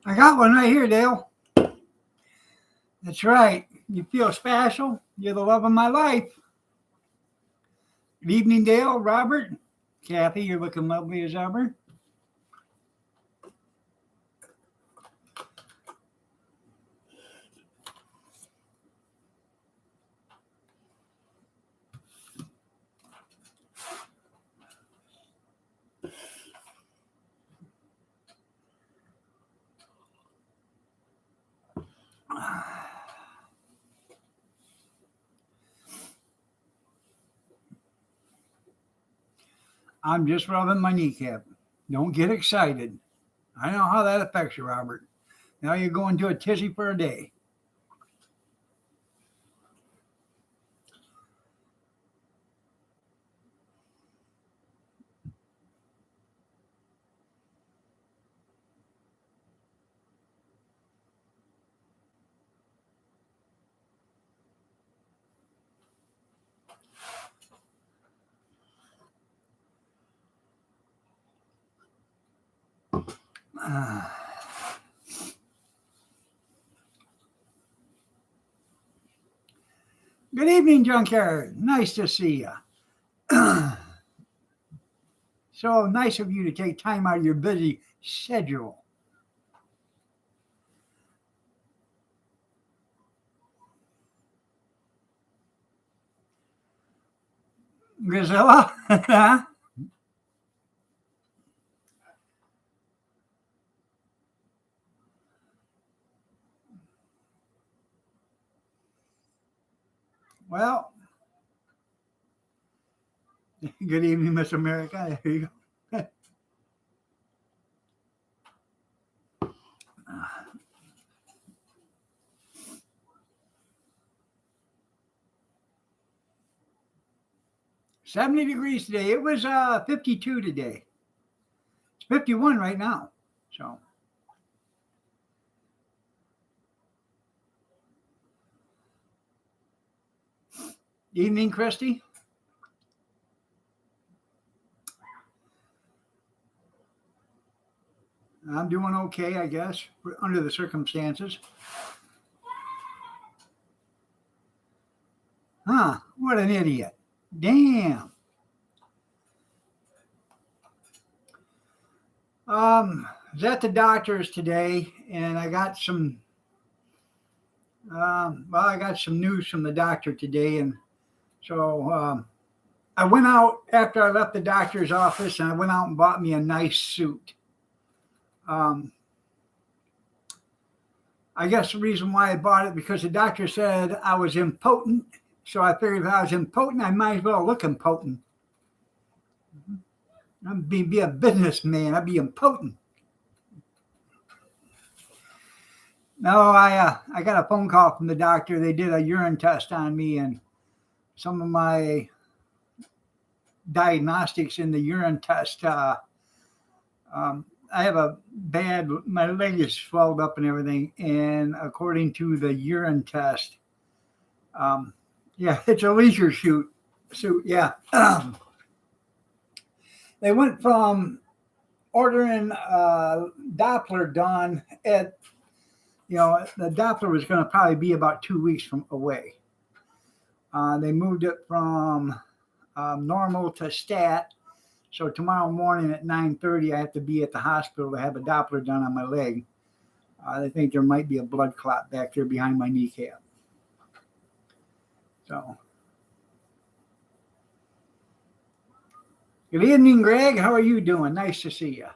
I got one right here, Dale. That's right. You feel special. You're the love of my life. Good evening, Dale, Robert, Kathy. You're looking lovely as ever. I'm just rubbing my kneecap. Don't get excited. I know how that affects you, Robert. Now you're going to a tizzy for a day. Good evening, Junkyard. Nice to see you. So nice of you to take time out of your busy schedule. Grisella? Well, good evening, Miss America. There you go. 70 degrees today. It was 52 today. It's 51 right now. So, evening, Christy. I'm doing okay, I guess, under the circumstances. Huh, what an idiot. Damn. I was at the doctor's today and I got some I got some news from the doctor today, and so I went out after I left the doctor's office, and I went out and bought me a nice suit. Um, I guess the reason why I bought it because the doctor said I was impotent, so I figured if I was impotent, I might as well look impotent. I'd be a businessman. I'd be impotent. No, I got a phone call from the doctor. They did a urine test on me, and some of my diagnostics in the urine test. I have my leg is swelled up and everything, and according to the urine test, yeah, it's a leisure suit. Yeah. They went from ordering Doppler done at, the Doppler was going to probably be about 2 weeks from away. They moved it from normal to stat. So tomorrow morning at 9:30, I have to be at the hospital to have a Doppler done on my leg. They think there might be a blood clot back there behind my kneecap. So, good evening, Greg. How are you doing? Nice to see you.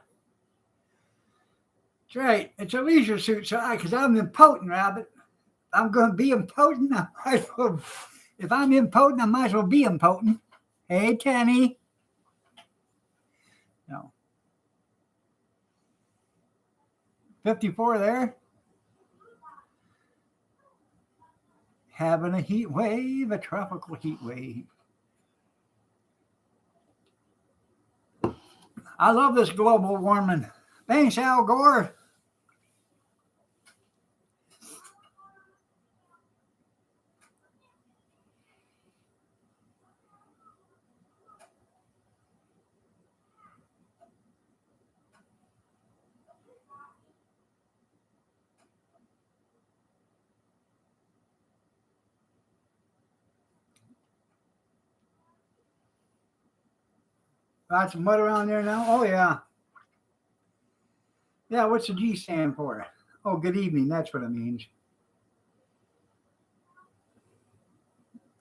That's right. It's a leisure suit, so because I'm impotent, Robert. I'm going to be impotent. If I'm impotent, I might as well be impotent. Hey, Kenny. No. 54 there. Having a heat wave, a tropical heat wave. I love this global warming. Thanks, Al Gore. Lots of mud around there now. Oh yeah, yeah. What's the G stand for? Oh, good evening. That's what it means.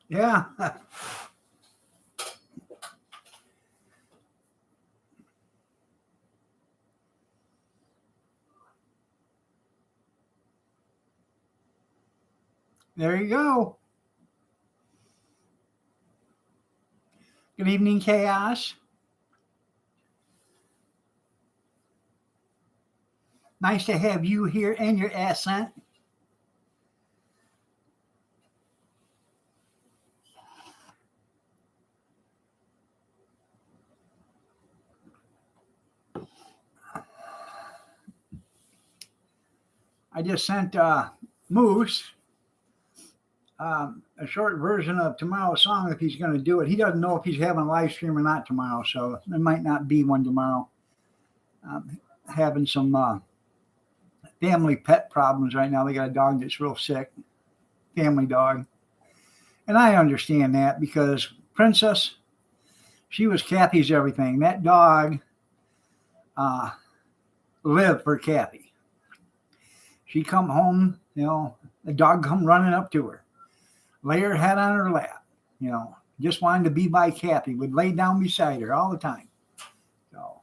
Yeah. There you go. Good evening, Chaos. Nice to have you here and your accent. I just sent Moose a short version of tomorrow's song if he's going to do it. He doesn't know if he's having a live stream or not tomorrow, so there might not be one tomorrow. Having some family pet problems right now. They got a dog that's real sick, family dog. And I understand that because Princess, she was Kathy's everything. That dog lived for Kathy. She come home, the dog come running up to her, lay her head on her lap, just wanted to be by Kathy, would lay down beside her all the time. So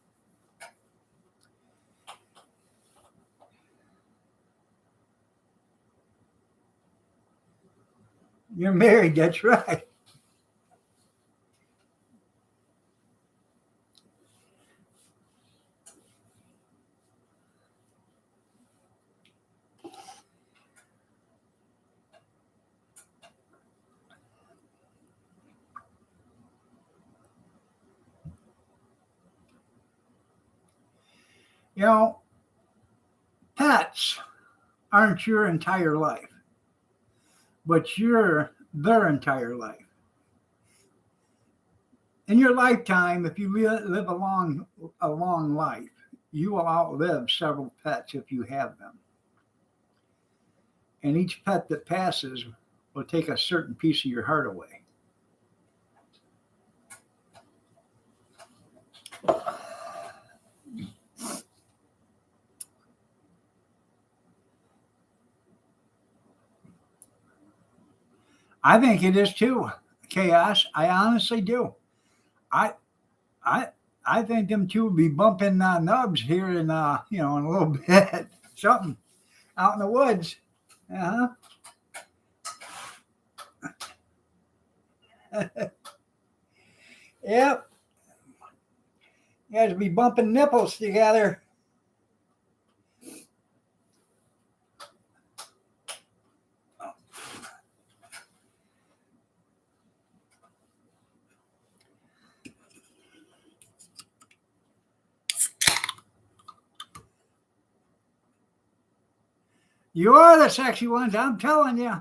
you're married, that's right. Pets aren't your entire life, but you're their entire life. In your lifetime, if you live a long life, you will outlive several pets if you have them. And each pet that passes will take a certain piece of your heart away. I think it is too, Chaos. I honestly do. I I I think them two will be bumping nubs here in a little bit. Something out in the woods. Uh huh. Yep. You guys will be bumping nipples together. You are the sexy ones, I'm telling you.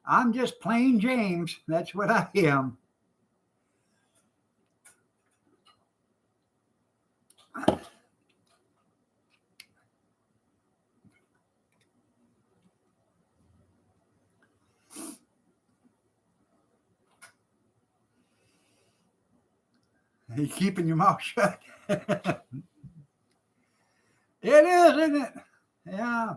I'm just plain James. That's what I am. You keeping your mouth shut. It is, isn't it? Yeah.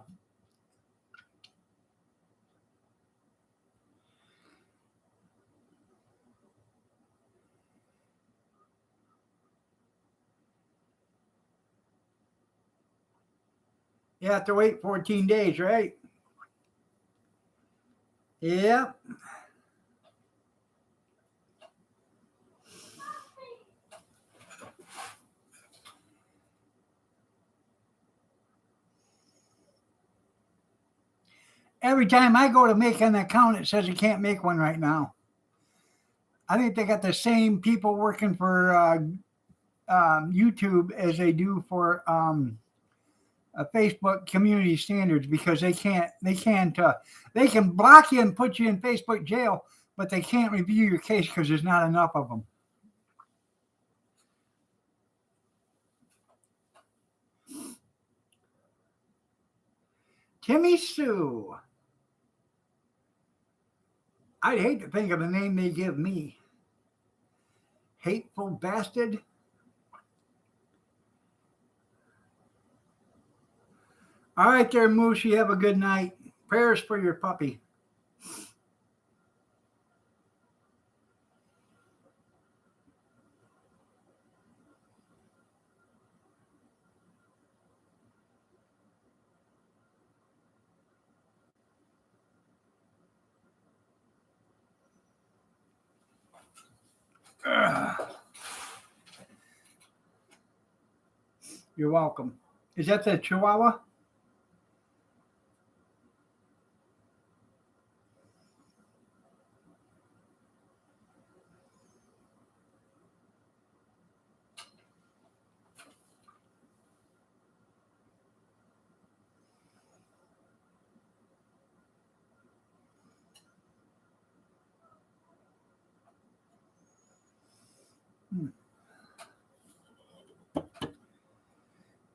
You have to wait 14 days, right? Yep. Every time I go to make an account, it says you can't make one right now. I think they got the same people working for YouTube as they do for Facebook community standards because they can block you and put you in Facebook jail, but they can't review your case because there's not enough of them. Timmy Sue. I'd hate to think of the name they give me. Hateful bastard. All right there, Moose. You have a good night. Prayers for your puppy. You're welcome. Is that the Chihuahua?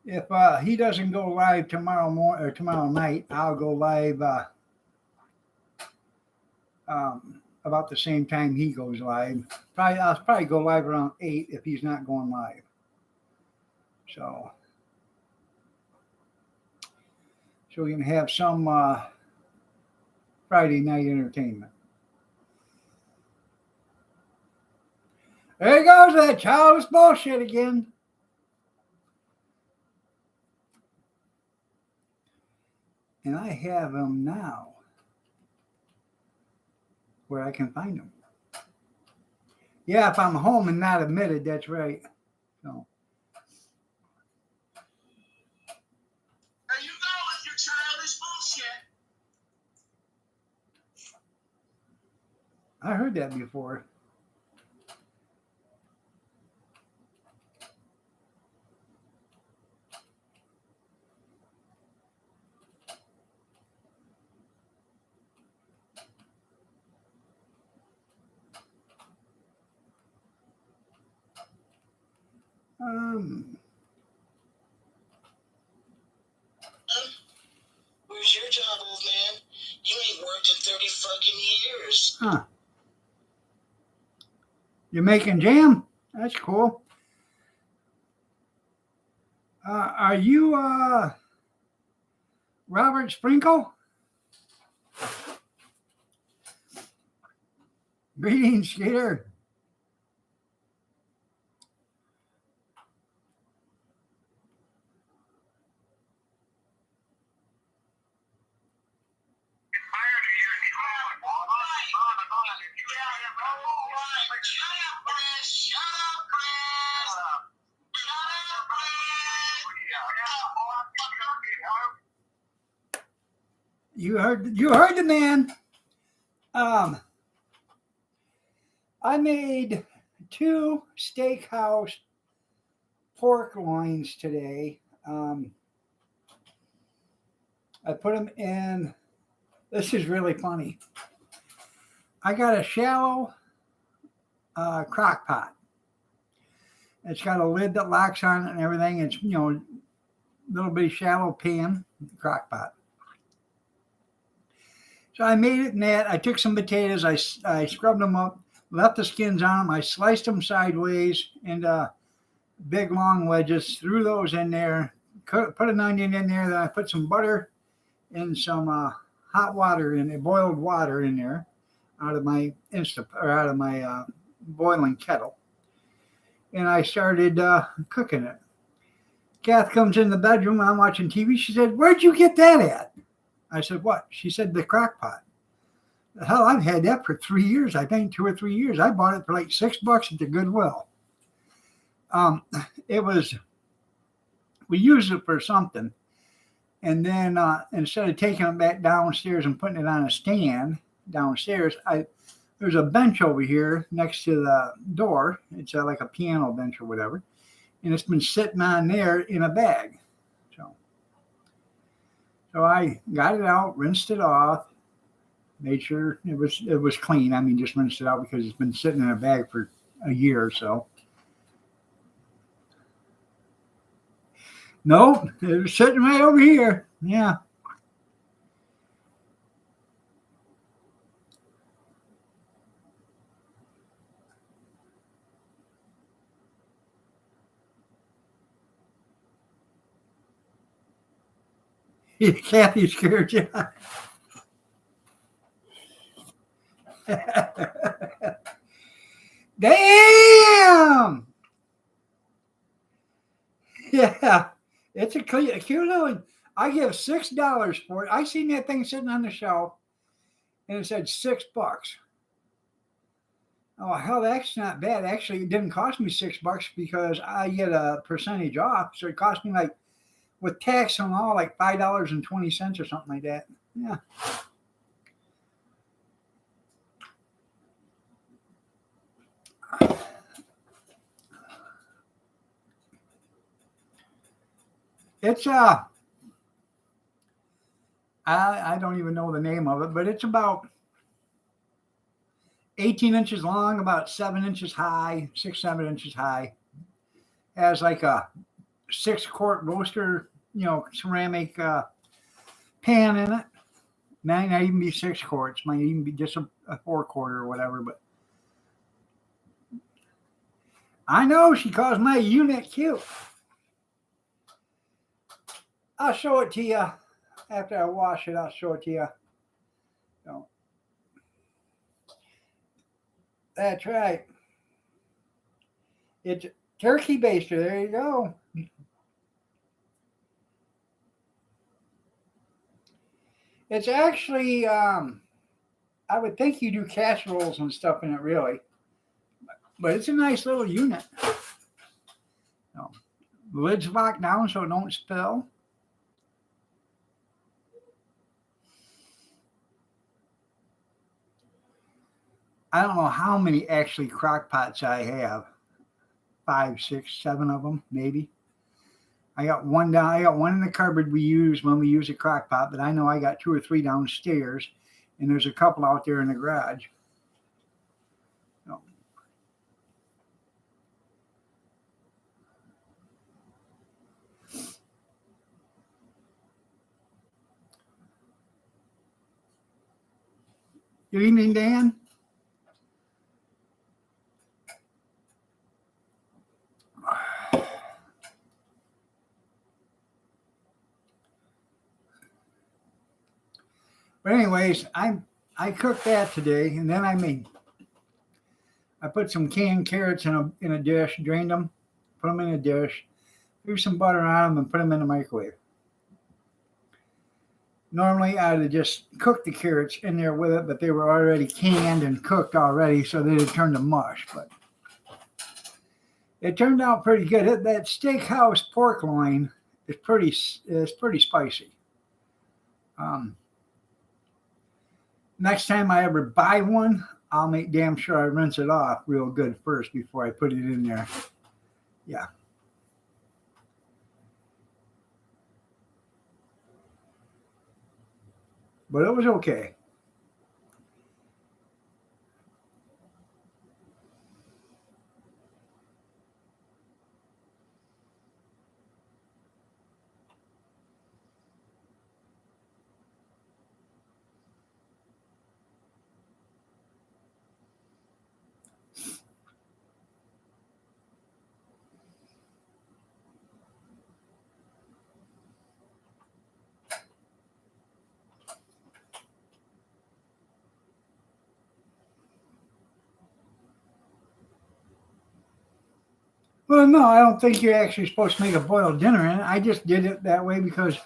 If he doesn't go live tomorrow morning or tomorrow night, I'll go live about the same time he goes live. I'll probably go live around 8 if he's not going live. So we can have some Friday night entertainment. There goes that childish bullshit again. And I have them now where I can find them. Yeah, if I'm home and not admitted, that's right. So. There you go with your childish bullshit. I heard that before. Where's your job, old man? You ain't worked in 30 fucking years. Huh. You're making jam? That's cool. Are you Robert Sprinkle? Greetings, Skater. You heard the man. I made 2 steakhouse pork loins today. I put them in. This is really funny. I got a shallow crock pot. It's got a lid that locks on it and everything. It's, a little bit shallow pan, crock pot. So I made it in that. I took some potatoes. I scrubbed them up, left the skins on them. I sliced them sideways into big long wedges, threw those in there, put an onion in there. Then I put some butter and some hot water in it, boiled water in there out of my boiling kettle. And I started cooking it. Kath comes in the bedroom. I'm watching TV. She said, "Where'd you get that at?" I said, "What?" She said, "The crock pot." Hell, I've had that for 3 years. I think 2 or 3 years. I bought it for like $6 at the Goodwill. We used it for something. And then instead of taking it back downstairs and putting it on a stand downstairs, there's a bench over here next to the door. It's like a piano bench or whatever. And it's been sitting on there in a bag. So I got it out, rinsed it off, made sure it was clean. I mean, just rinsed it out because it's been sitting in a bag for a year or so. Nope, it was sitting right over here. Yeah. Kathy scared you. Damn! Yeah, it's a cute little. I give $6 for it. I seen that thing sitting on the shelf, and it said $6. Oh hell, that's not bad. Actually, it didn't cost me $6 because I get a percentage off, so it cost me like with tax and all like $5.20 or something like that. Yeah. It's I don't even know the name of it, but it's about 18 inches long, about 7 inches high, 6, 7 inches high. Has like a 6-quart roaster, ceramic pan in it. Might not even be 6 quarts, might even be just a 4-quarter or whatever. But I know she calls my unit cute. I'll show it to you after I wash it. I'll show it to you. So, that's right. It's turkey baster. There you go. It's actually, I would think you do casseroles and stuff in it, really. But it's a nice little unit. So, the lid's locked down so it don't spill. I don't know how many actually crock pots I have. 5, 6, 7 of them, maybe. I got one down. I got one in the cupboard we use when we use a crock pot, but I know I got 2 or 3 downstairs, and there's a couple out there in the garage. So, good evening, Dan. But anyways, I cooked that today, and then I put some canned carrots in a dish, drained them, put them in a dish, threw some butter on them, and put them in the microwave. Normally, I'd have just cooked the carrots in there with it, but they were already canned and cooked already, so they'd have turned to mush. But it turned out pretty good. That steakhouse pork loin is pretty spicy. Next time I ever buy one, I'll make damn sure I rinse it off real good first before I put it in there. Yeah. But it was okay. Well, no, I don't think you're actually supposed to make a boiled dinner in it. I just did it that way because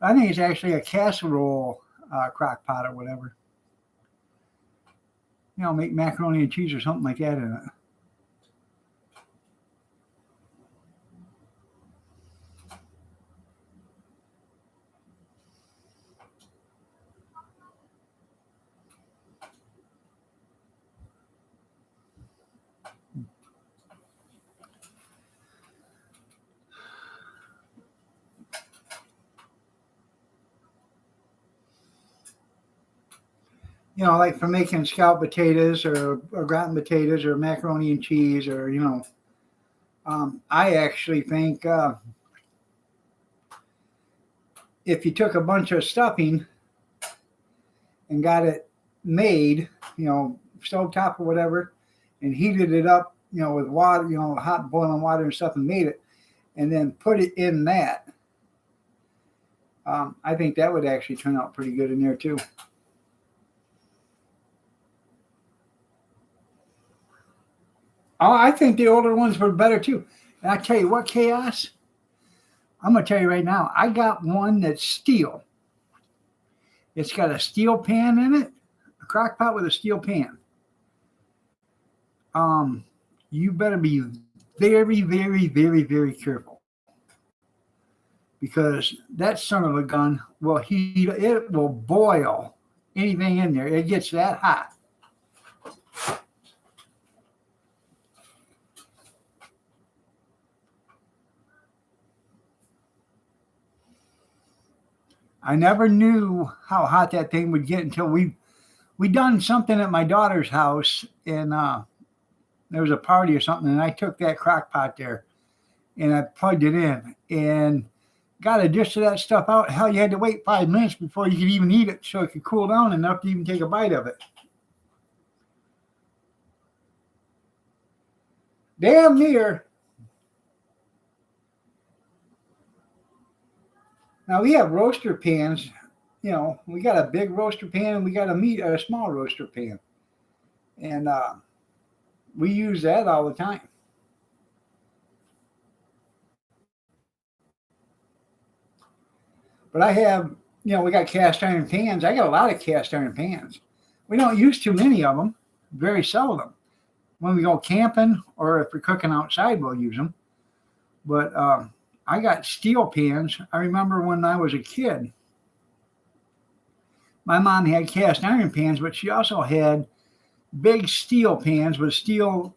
I think it's actually a casserole crock pot or whatever. Make macaroni and cheese or something like that in it. Like for making scalloped potatoes or gratin potatoes or macaroni and cheese or. I actually think if you took a bunch of stuffing and got it made, stovetop or whatever, and heated it up, with water, hot boiling water and stuff, and made it, and then put it in that, I think that would actually turn out pretty good in there too. Oh, I think the older ones were better too. And I tell you what, Chaos, I'm gonna tell you right now, I got one that's steel. It's got a steel pan in it, a crock pot with a steel pan. Um, you better be very, very, very, very careful because that son of a gun will heat. It will boil anything in there. It gets that hot. I never knew how hot that thing would get until we done something at my daughter's house, and there was a party or something, and I took that crock pot there and I plugged it in and got a dish of that stuff out. Hell, you had to wait 5 minutes before you could even eat it so it could cool down enough to even take a bite of it. Damn near. Now we have roaster pans. We got a big roaster pan and we got a small roaster pan, and we use that all the time. But I have, we got cast iron pans. I got a lot of cast iron pans. We don't use too many of them, very seldom. When we go camping or if we're cooking outside, we'll use them. But I got steel pans. I remember when I was a kid, my mom had cast iron pans, but she also had big steel pans with steel,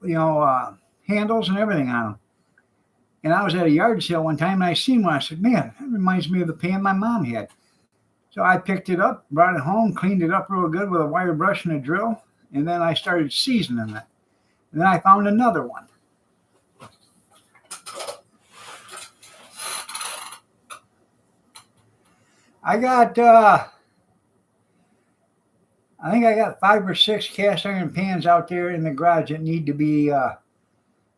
handles and everything on them. And I was at a yard sale one time and I seen one. I said, man, that reminds me of the pan my mom had. So I picked it up, brought it home, cleaned it up real good with a wire brush and a drill, and then I started seasoning it. And then I found another one. I think I got 5 or 6 cast iron pans out there in the garage that need to be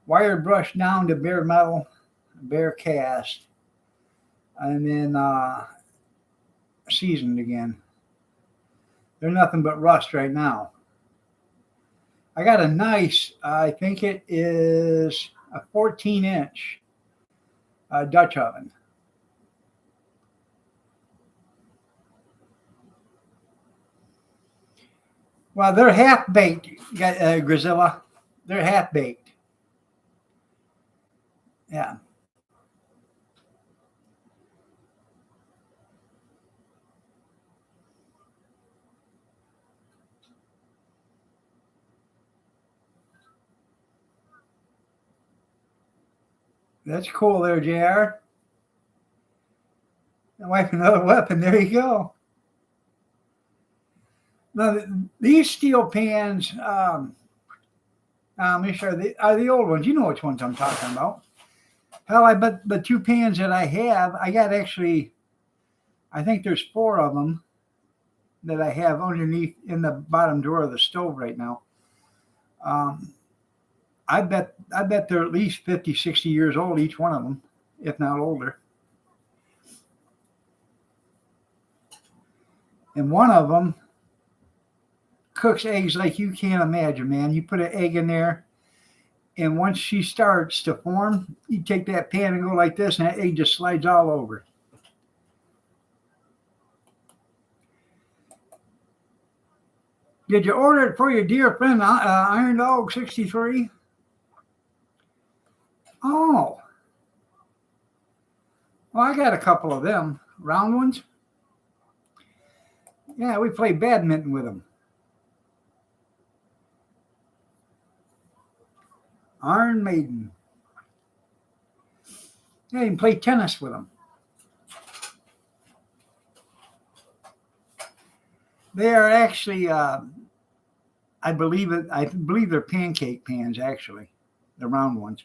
wire brushed down to bare metal, bare cast, and then seasoned again. They're nothing but rust right now. I got a nice, I think it is a 14-inch Dutch oven. Well, they're half baked, Grisilla. They're half baked. Yeah. That's cool there, JR. Wife, another weapon. There you go. Now, these steel pans, let me show you, are the old ones. You know which ones I'm talking about. Hell, I bet the 2 pans that I have, I got actually, I think there's 4 of them that I have underneath in the bottom drawer of the stove right now. I bet they're at least 50, 60 years old, each one of them, if not older. And one of them cooks eggs like you can't imagine, man. You put an egg in there, and once she starts to form, you take that pan and go like this, and that egg just slides all over. Did you order it for your dear friend Iron Dog 63? Oh. Well, I got a couple of them. Round ones? Yeah, we play badminton with them. Iron Maiden. Yeah, you can play tennis with them. They are actually, I believe they're pancake pans, actually, the round ones.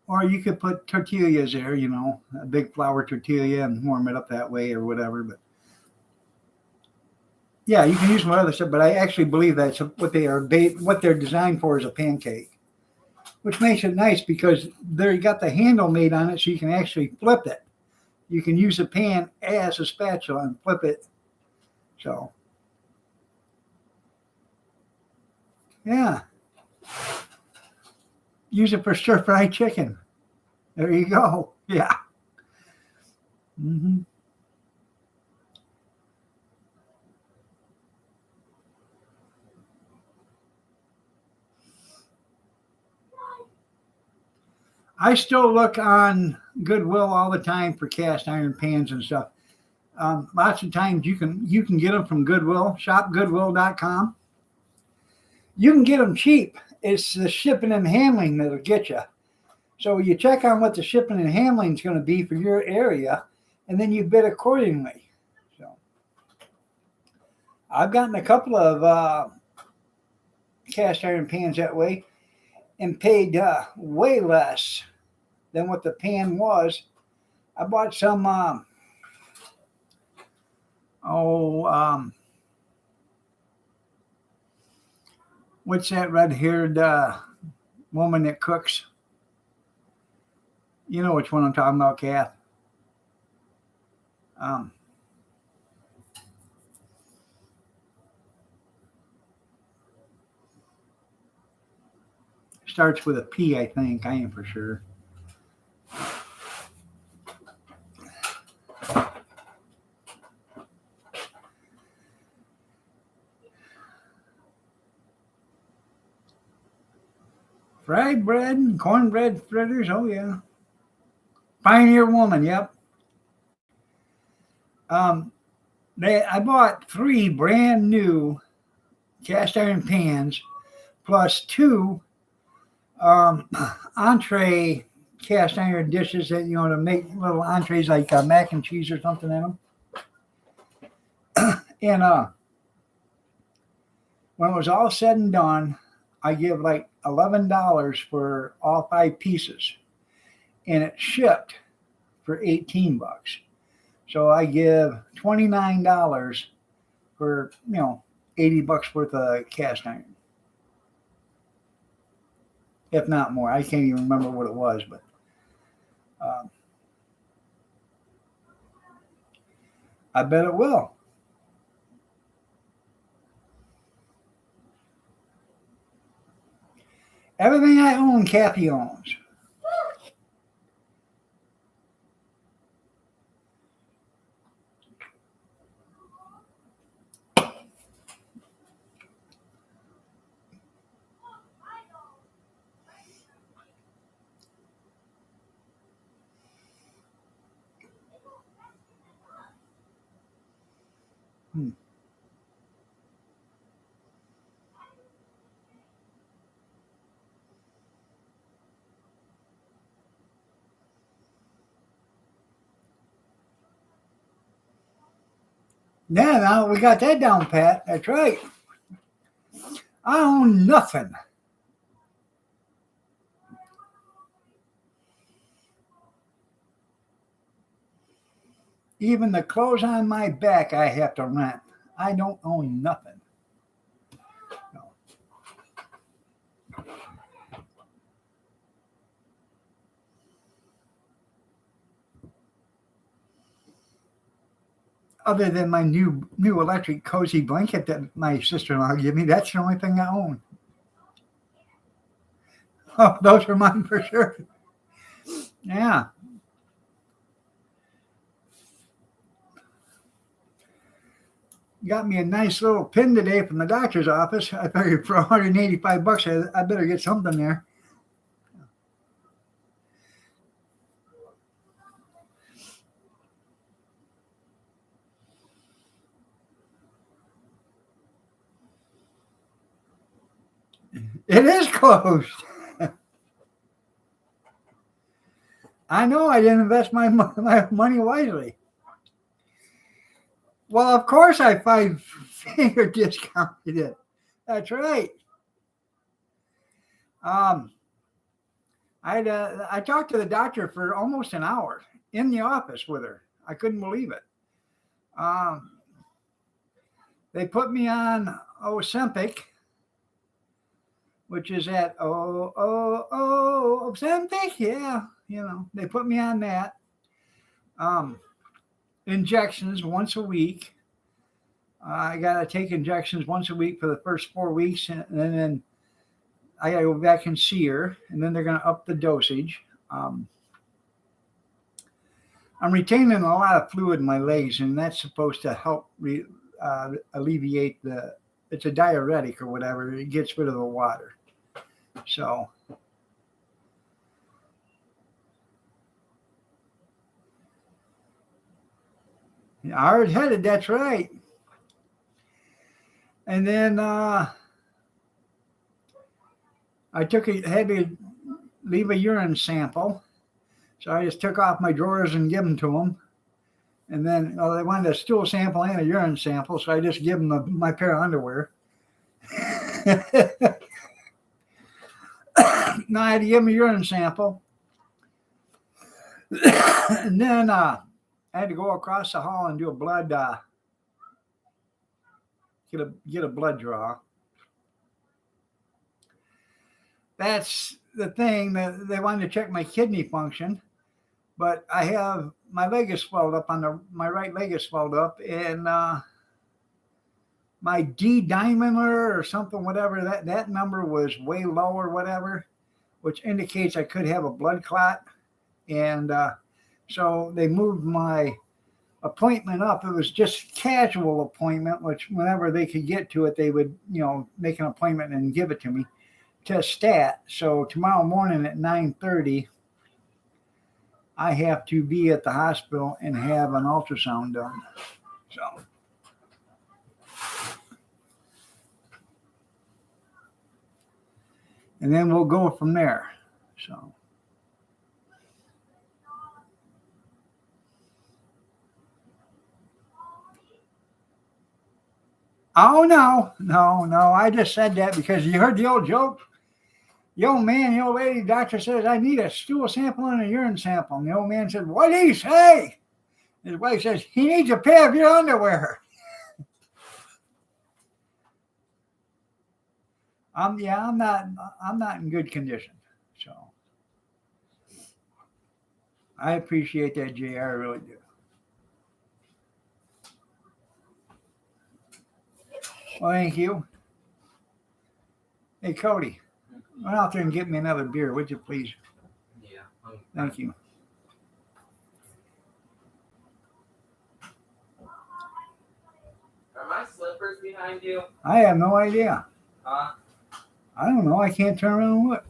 Or you could put tortillas there, a big flour tortilla and warm it up that way or whatever. But Yeah, you can use them with other stuff, but I actually believe that's what they are. What they're designed for is a pancake, which makes it nice because they got the handle made on it, so you can actually flip it. You can use the pan as a spatula and flip it. So, yeah, use it for stir fried chicken. There you go. Yeah. hmm I still look on Goodwill all the time for cast iron pans and stuff. Lots of times you can get them from Goodwill, shopgoodwill.com. You can get them cheap. It's the shipping and handling that'll get you. So you check on what the shipping and handling is going to be for your area, and then you bid accordingly. So I've gotten a couple of cast iron pans that way and paid way less than what the pan was. I bought some what's that red-haired woman that cooks? You know which one I'm talking about, Kath. Um, Starts with a P, I think. I am for sure. Fried bread and cornbread fritters. Oh yeah. Pioneer Woman. Yep. Um, I bought 3 brand new cast iron pans plus 2 entree cast iron dishes that to make little entrees like mac and cheese or something in them. And when it was all said and done, I give like $11 for all 5 pieces, and it shipped for $18. So I give $29 for $80 worth of cast iron, if not more. I can't even remember what it was, but I bet it will. Everything I own, Kathy owns. Hmm. Yeah, now we got that down pat. That's right. I own nothing. Even the clothes on my back, I have to rent. I don't own nothing. No. Other than my new electric cozy blanket that my sister-in-law gave me, that's the only thing I own. Oh, those are mine for sure. Yeah. Got me a nice little pin today from the doctor's office. I figured for $185, I better get something there. It is closed. I know I didn't invest my money wisely. Well, of course I 5-finger discounted it. That's right. Um, I talked to the doctor for almost an hour in the office with her. I couldn't believe it. Um, They put me on Ozempic, which is at Ozempic. Yeah, they put me on that. Injections once a week. I got to take injections once a week for the first 4 weeks, and then I got to go back and see her, and then they're going to up the dosage. I'm retaining a lot of fluid in my legs, and that's supposed to help alleviate it's a diuretic or whatever. It gets rid of the water. So, hard-headed, that's right. And then I had to leave a urine sample. So I just took off my drawers and gave them to them. And then they wanted a stool sample and a urine sample, so I just give them my pair of underwear. No, I had to give them a urine sample. And then I had to go across the hall and do a blood, get a blood draw. That's the thing, that they wanted to check my kidney function, but my leg is swelled up my right leg is swelled up, and my D-dimer or something, whatever, that number was way low or whatever, which indicates I could have a blood clot. And so they moved my appointment up. It was just casual appointment, which whenever they could get to it, they would, make an appointment and give it to me to stat. So tomorrow morning at 9:30, I have to be at the hospital and have an ultrasound done. So. And then we'll go from there. So. Oh, no. I just said that because you heard the old joke. The old lady, doctor says, I need a stool sample and a urine sample. And the old man said, what did he say? His wife says, he needs a pair of your underwear. I'm not in good condition. So I appreciate that, JR. I really do. Well, thank you. Hey, Cody, run out there and get me another beer, would you please? Yeah. Thank you. Are my slippers behind you? I have no idea. Huh? I don't know. I can't turn around and look.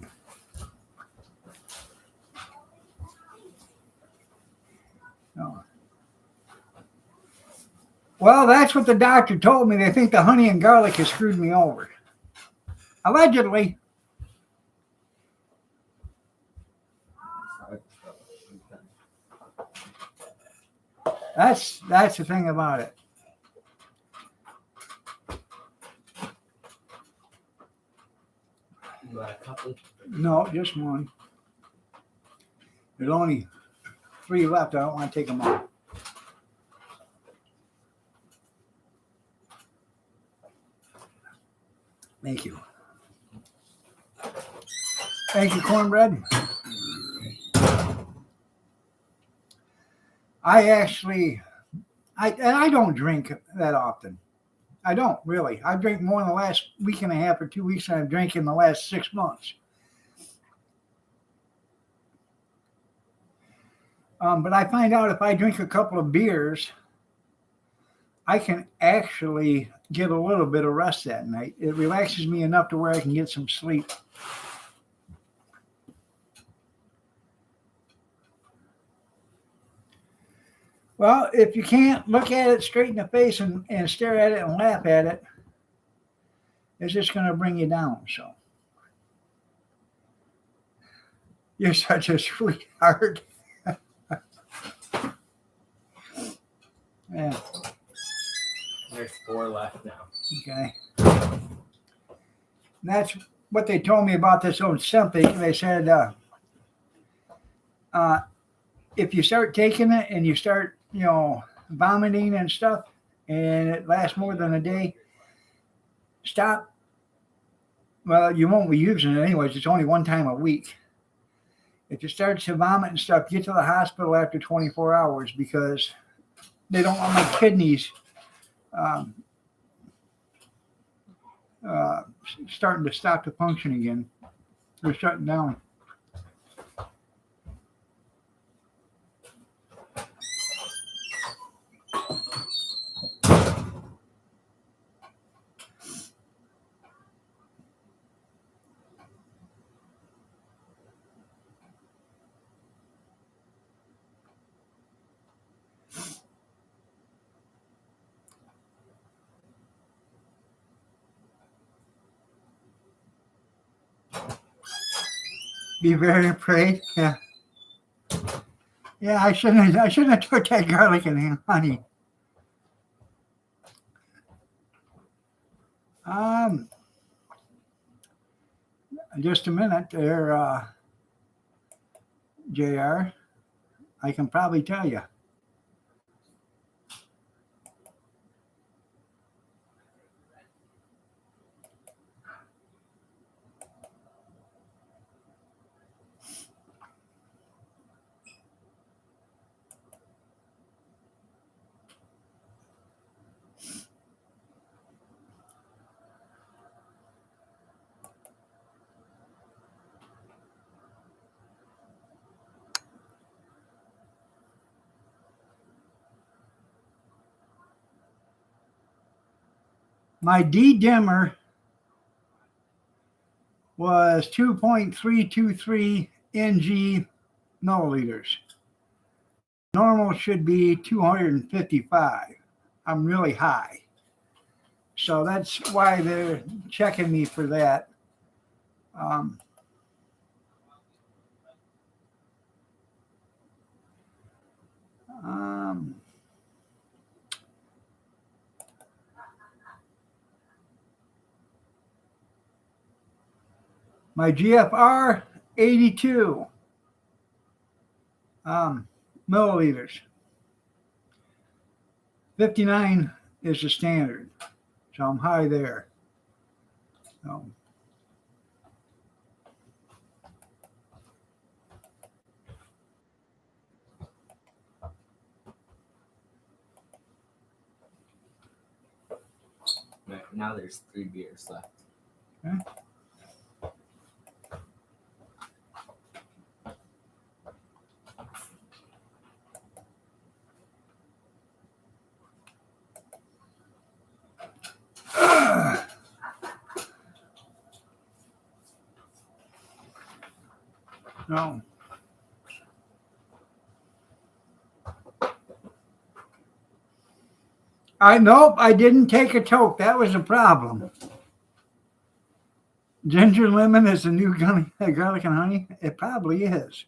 No. Well, that's what the doctor told me. They think the honey and garlic has screwed me over. Allegedly. That's the thing about it. You got a couple? No, just one. There's only 3 left. I don't want to take them all. Thank you. Thank you, cornbread. I don't drink that often. I don't really. I drink more in the last week and a half or 2 weeks than I've drank in the last 6 months. But I find out if I drink a couple of beers, I can actually get a little bit of rest that night. It relaxes me enough to where I can get some sleep. Well, if you can't look at it straight in the face and stare at it and laugh at it, it's just going to bring you down. So you're such a sweetheart. Yeah. There's 4 left now. Okay. And that's what they told me about this Ozempic. They said if you start taking it and you start, vomiting and stuff, and it lasts more than a day, stop. Well, you won't be using it anyways. It's only one time a week. If you start to vomit and stuff, get to the hospital after 24 hours because they don't want my kidneys um, uh, starting to stop to function again. They're shutting down. Be very afraid. Yeah. Yeah, I shouldn't have took that garlic and honey. Just a minute there, JR. I can probably tell you. My D dimmer was 2.323 ng milliliters. Normal should be 255. I'm really high. So that's why they're checking me for that. Um, um, my GFR, 82 milliliters. 59 is the standard. So I'm high there. So, Right, now there's 3 beers left. okay. No. Nope, I didn't take a toke. That was a problem. Ginger lemon is the new garlic and honey? It probably is.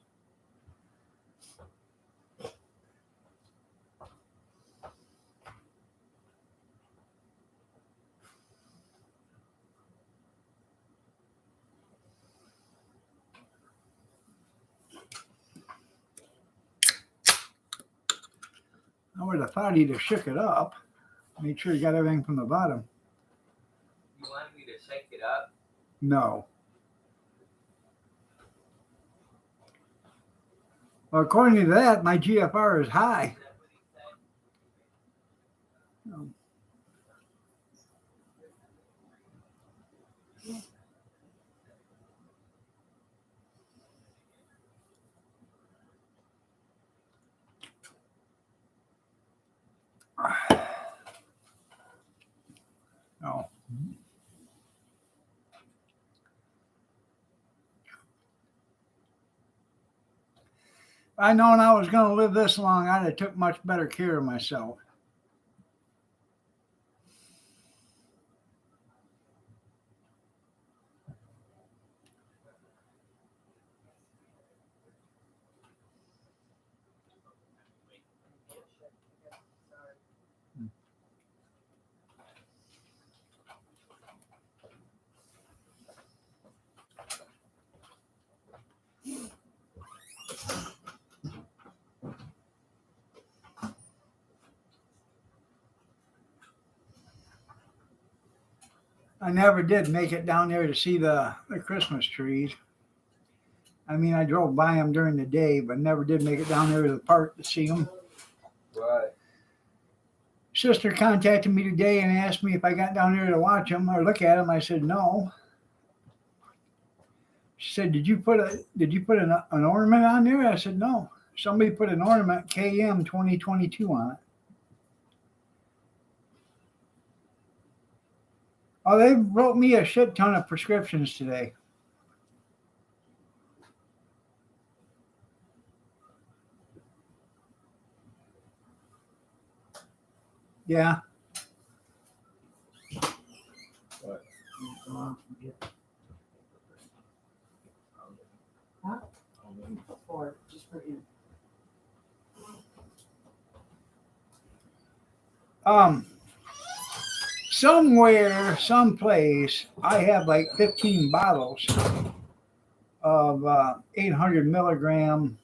I would have thought he'd have shook it up. Made sure he got everything from the bottom. You wanted me to shake it up? No. Well, according to that, my GFR is high. No. If I'd known I was going to live this long, I'd have took much better care of myself. I never did make it down there to see the Christmas trees. I mean, I drove by them during the day, but never did make it down there to the park to see them. Right. Sister contacted me today and asked me if I got down there to watch them or look at them. I said no. She said, "Did you put an ornament on there?" I said no. Somebody put an ornament KM 2022 on it. Oh, they wrote me a shit ton of prescriptions today. Yeah. What? Huh? Or just for him. Somewhere, someplace, I have like 15 bottles of 800 milligram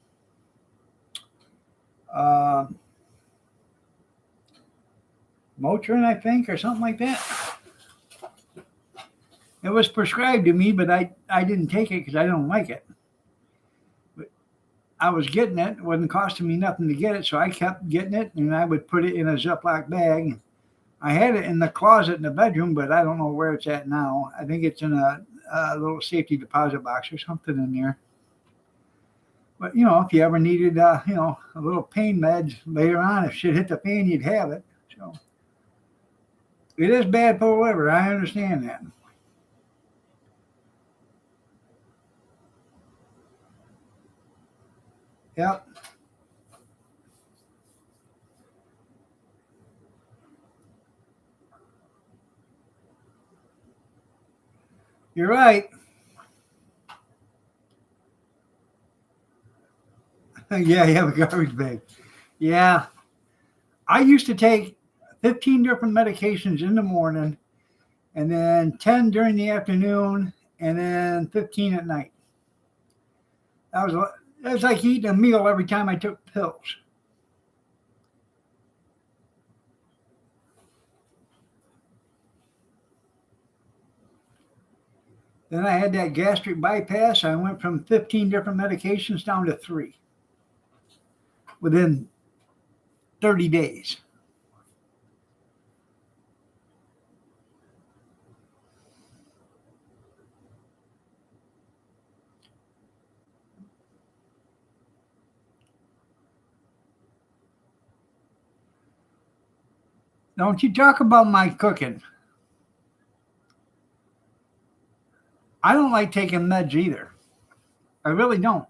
Motrin, I think, or something like that. It was prescribed to me, but I didn't take it because I don't like it. But I was getting it. It wasn't costing me nothing to get it, so I kept getting it, and I would put it in a Ziploc bag. I had it in the closet in the bedroom, but I don't know where it's at now. I think it's in a little safety deposit box or something in there. But, if you ever needed, a little pain meds later on, if shit hit the fan, you'd have it. So it is bad for the liver. I understand that. Yep. You're right. Yeah, you have a garbage bag. Yeah. I used to take 15 different medications in the morning, and then 10 during the afternoon, and then 15 at night. That was like eating a meal every time I took pills. Then I had that gastric bypass. I went from 15 different medications down to 3 within 30 days. Don't you talk about my cooking. I don't like taking meds either. I really don't.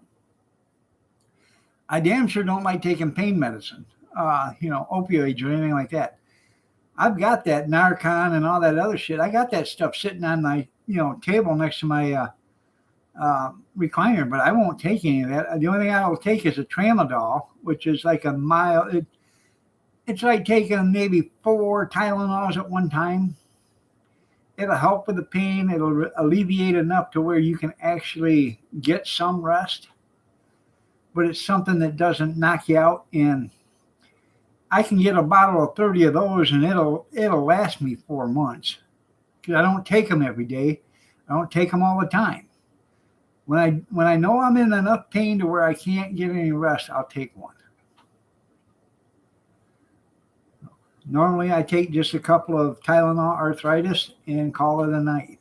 I damn sure don't like taking pain medicine, opioids or anything like that. I've got that Narcan and all that other shit. I got that stuff sitting on my, table next to my recliner, but I won't take any of that. The only thing I will take is a tramadol, which is like a mild. It's like taking maybe 4 Tylenols at one time. It'll help with the pain. It'll alleviate enough to where you can actually get some rest. But it's something that doesn't knock you out. And I can get a bottle of 30 of those, and it'll last me 4 months. Because I don't take them every day. I don't take them all the time. When I know I'm in enough pain to where I can't get any rest, I'll take one. Normally, I take just a couple of Tylenol arthritis and call it a night.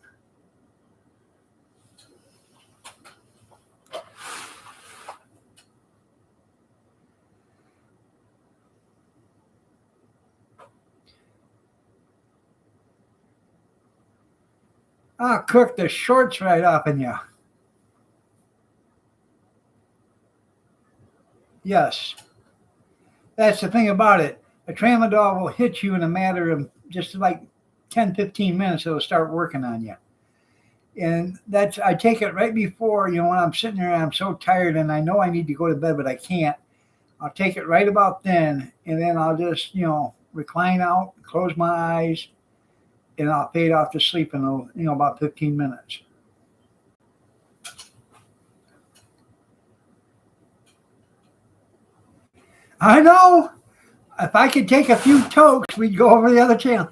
I'll cook the shorts right off in you. Yes. That's the thing about it. A tramadol will hit you in a matter of just like 10, 15 minutes. It'll start working on you. And I take it right before, when I'm sitting there and I'm so tired and I know I need to go to bed, but I can't. I'll take it right about then. And then I'll just, recline out, close my eyes, and I'll fade off to sleep in, about 15 minutes. I know. If I could take a few tokes, we'd go over the other channel.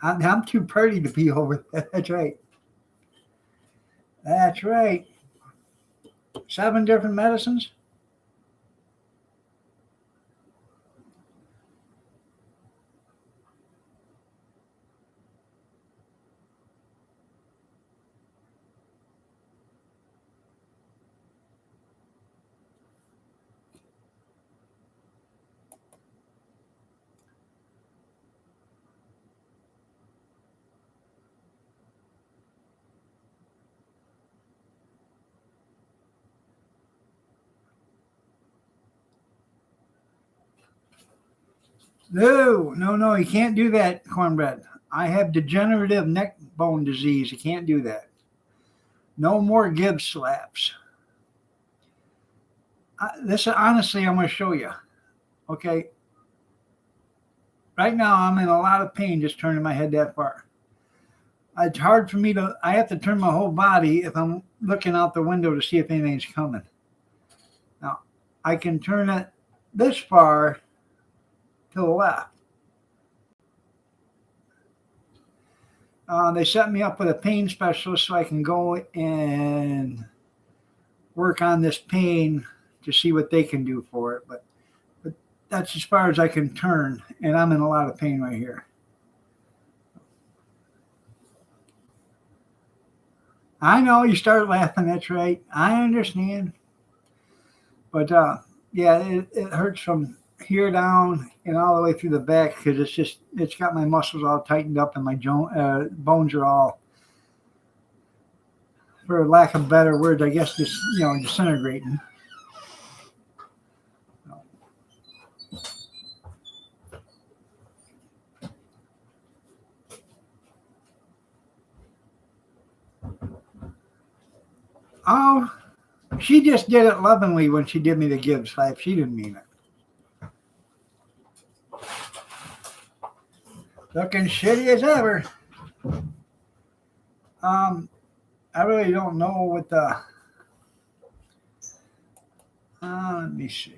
I'm too pretty to be over there. That's right. That's right. 7 different medicines. No, no, no, you can't do that, cornbread. I have degenerative neck bone disease. You can't do that. No more Gibbs slaps. This honestly, I'm going to show you. Okay. Right now, I'm in a lot of pain just turning my head that far. It's hard for me to, I have to turn my whole body if I'm looking out the window to see if anything's coming. Now, I can turn it this far to the left. They set me up with a pain specialist so I can go and work on this pain to see what they can do for it. But that's as far as I can turn, and I'm in a lot of pain right here. I know you start laughing. That's right. I understand. But yeah, it hurts from here down and all the way through the back because it's got my muscles all tightened up and my bones are all, for lack of better words, I guess just disintegrating. Oh, she just did it lovingly when she did me the Gibbs slap. She didn't mean it. Looking shitty as ever. I really don't know what the. Let me see.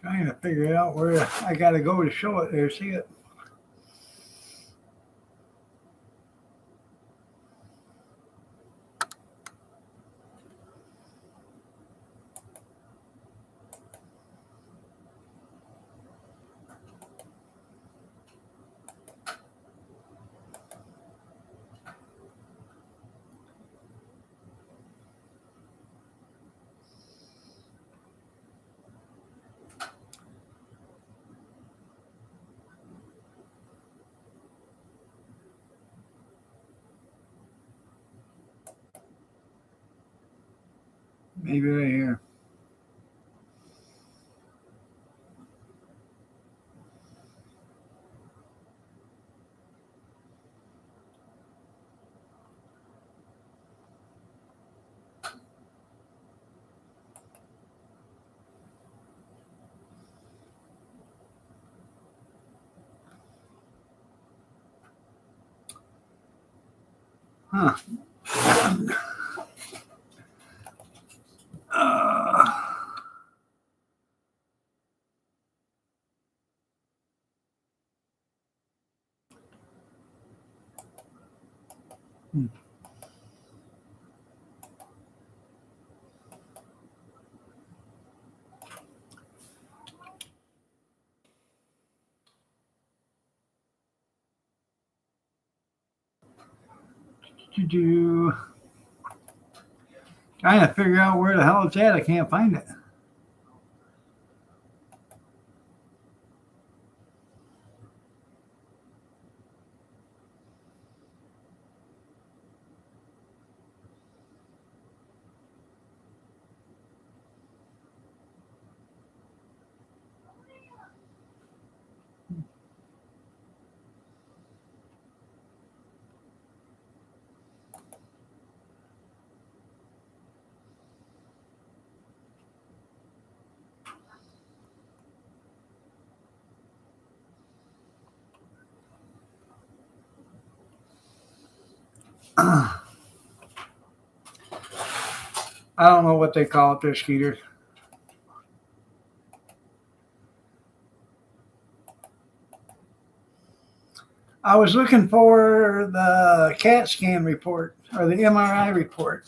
Trying to figure out where I got to go to show it there. See it? Maybe right here. Huh. Hmm. Trying to figure out where the hell it's at. I can't find it. I don't know what they call it there, Skeeter. I was looking for the CAT scan report or the MRI report.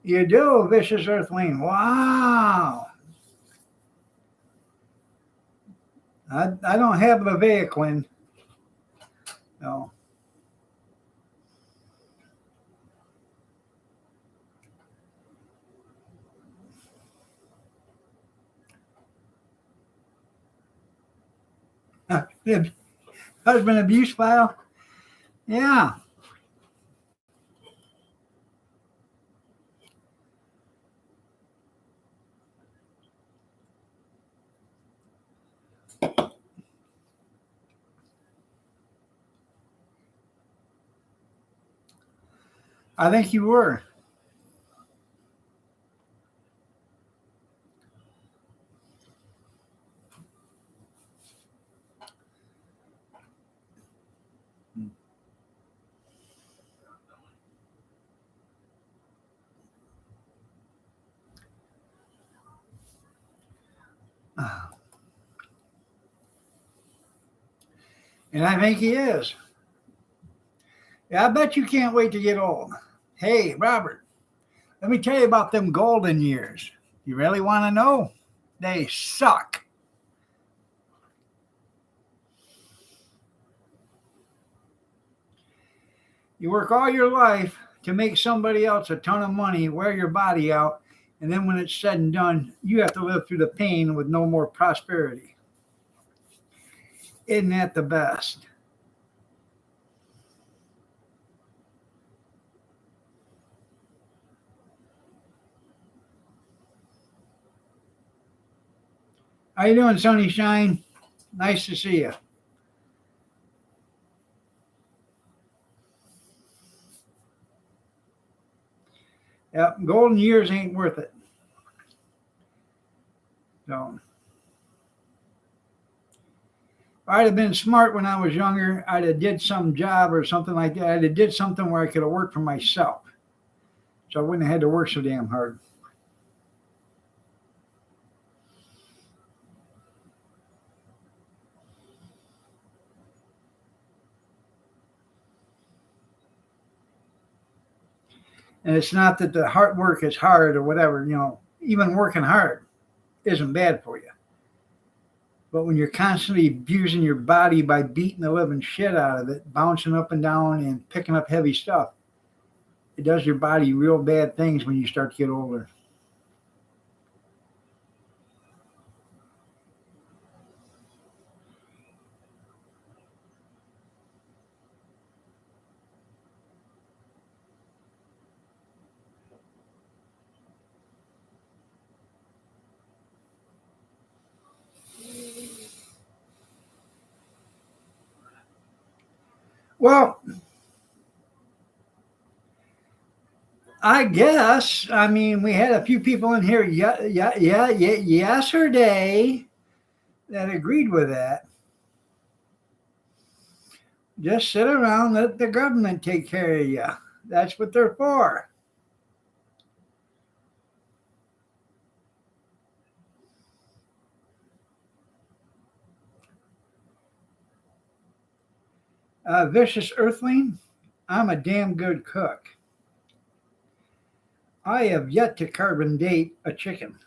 You do, Vicious Earthling. Wow. I don't have the Vaquin. No. Husband abuse file? Yeah. I think you were. And I think he is. Yeah, I bet you can't wait to get old. Hey, Robert, let me tell you about them golden years. You really want to know? They suck. You work all your life to make somebody else a ton of money, wear your body out, and then when it's said and done, you have to live through the pain with no more prosperity. Isn't that the best? How you doing, Sunny Shine? Nice to see you. Yep, golden years ain't worth it. So, if I'd have been smart when I was younger, I'd have did some job or something like that. I'd have did something where I could have worked for myself. So I wouldn't have had to work so damn hard. And it's not that the hard work is hard or whatever, even working hard isn't bad for you. But when you're constantly abusing your body by beating the living shit out of it, bouncing up and down and picking up heavy stuff, it does your body real bad things when you start to get older. Well, I guess. I mean, we had a few people in here yesterday that agreed with that. Just sit around, let the government take care of you. That's what they're for. Vicious Earthling, I'm a damn good cook. I have yet to carbon date a chicken.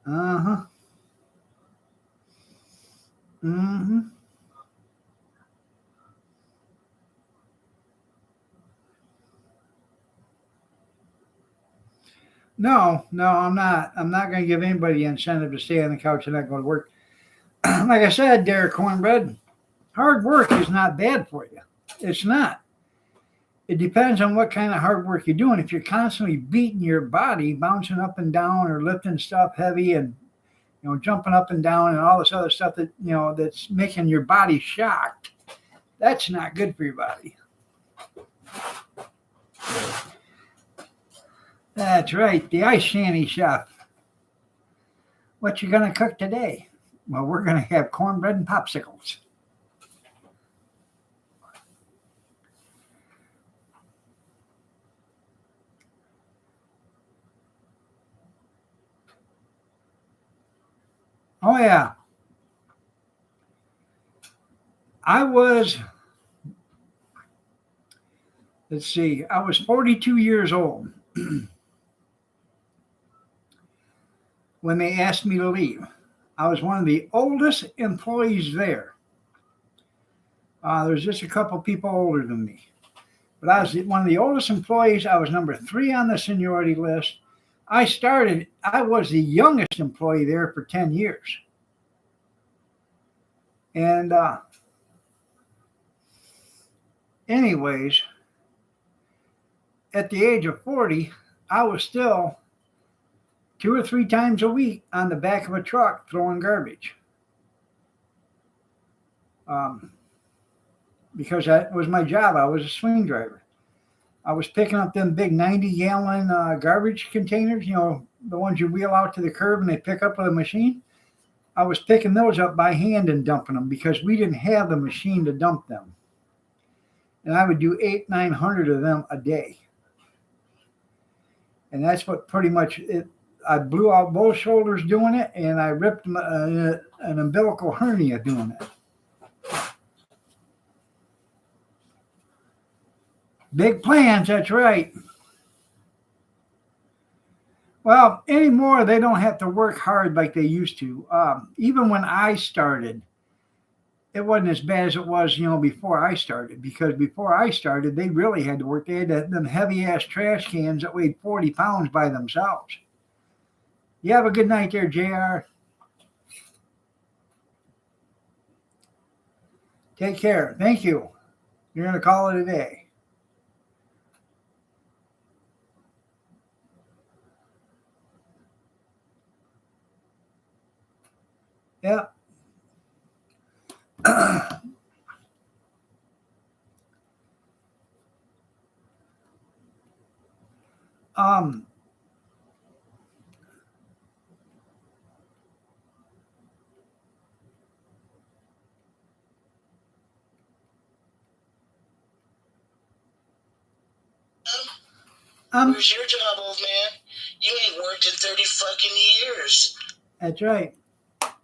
Uh-huh. Mm-hmm. No, I'm not. I'm not going to give anybody incentive to stay on the couch and not go to work. Like I said, Derek Cornbread, hard work is not bad for you. It's not. It depends on what kind of hard work you're doing. If you're constantly beating your body, bouncing up and down or lifting stuff heavy and jumping up and down and all this other stuff that that's making your body shocked, that's not good for your body. That's right, the Ice Shanty Chef. What you gonna cook today? Well, we're gonna have cornbread and popsicles. Oh yeah. I was 42 years old when they asked me to leave. I was one of the oldest employees there. There's just a couple people older than me. But I was one of the oldest employees. I was number 3 on the seniority list. I was the youngest employee there for 10 years. And anyways, at the age of 40, I was still 2 or 3 times a week on the back of a truck throwing garbage. Because that was my job. I was a swing driver. I was picking up them big 90-gallon garbage containers, the ones you wheel out to the curb and they pick up with a machine. I was picking those up by hand and dumping them because we didn't have the machine to dump them. And I would do 800-900 of them a day. And that's what pretty much it. I blew out both shoulders doing it, and I ripped an umbilical hernia doing it. Big plans, that's right. Well, anymore, they don't have to work hard like they used to. Even when I started, it wasn't as bad as it was, before I started. Because before I started, they really had to work. They had them heavy-ass trash cans that weighed 40 pounds by themselves. You have a good night there, JR. Take care. Thank you. You're going to call it a day. Yeah. Where's your job, old man? You ain't worked in 30 fucking years. That's right.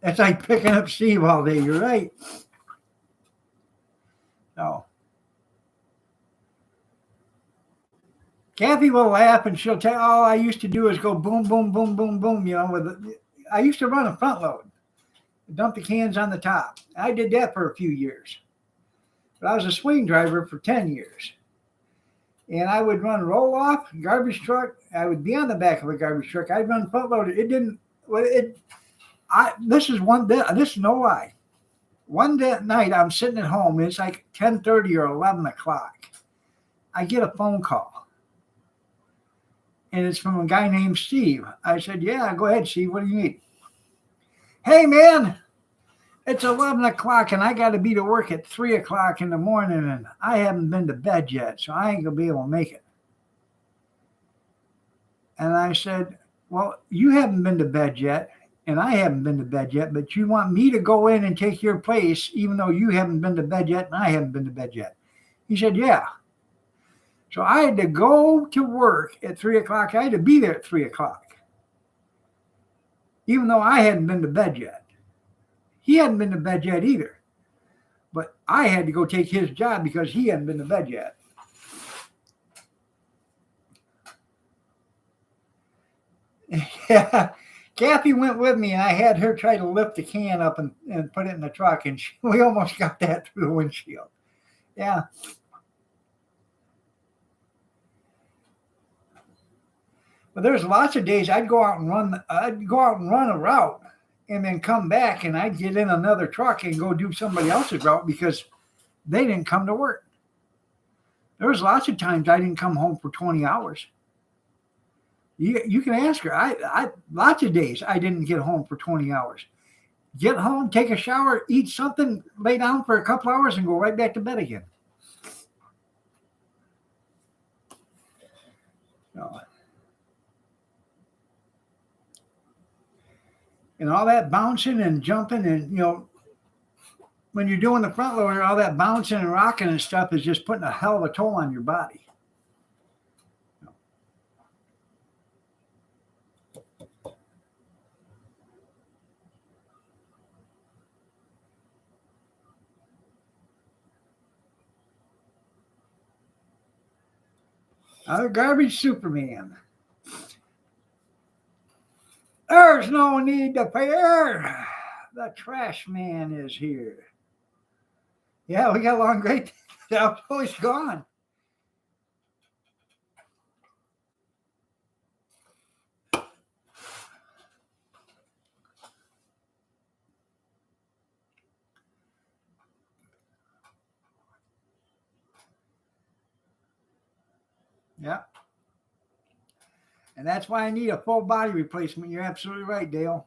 That's like picking up Steve all day. You're right. So, Kathy will laugh and she'll tell, all I used to do is go boom, boom, boom, boom, boom, I used to run a front load, dump the cans on the top. I did that for a few years. But I was a swing driver for 10 years. And I would run roll off, garbage truck. I would be on the back of a garbage truck. I'd run front loader. This is no lie. One night I'm sitting at home. It's like 10:30 or 11 o'clock. I get a phone call. And it's from a guy named Steve. I said, yeah, go ahead, Steve. What do you need? Hey, man, it's 11 o'clock and I got to be to work at 3 o'clock in the morning and I haven't been to bed yet, so I ain't going to be able to make it. And I said, well, you haven't been to bed yet and I haven't been to bed yet, but you want me to go in and take your place, even though you haven't been to bed yet and I haven't been to bed yet. He said, yeah. So I had to go to work at 3 o'clock. I had to be there at 3 o'clock, even though I hadn't been to bed yet. He hadn't been to bed yet either. But I had to go take his job because he hadn't been to bed yet. Yeah. Kathy went with me, and I had her try to lift the can up and put it in the truck, and we almost got that through the windshield. Yeah. But there's lots of days I'd go out and run a route and then come back, and I'd get in another truck and go do somebody else's route because they didn't come to work. There was lots of times I didn't come home for 20 hours. You can ask her. I lots of days I didn't get home for 20 hours. Get home, take a shower, eat something, lay down for a couple hours, and go right back to bed again. No. And all that bouncing and jumping, and when you're doing the front loader, all that bouncing and rocking and stuff is just putting a hell of a toll on your body. The garbage Superman. There's no need to fear. The trash man is here. Yeah, we got along great. Oh, he's gone. Yeah. And that's why I need a full body replacement. You're absolutely right, Dale.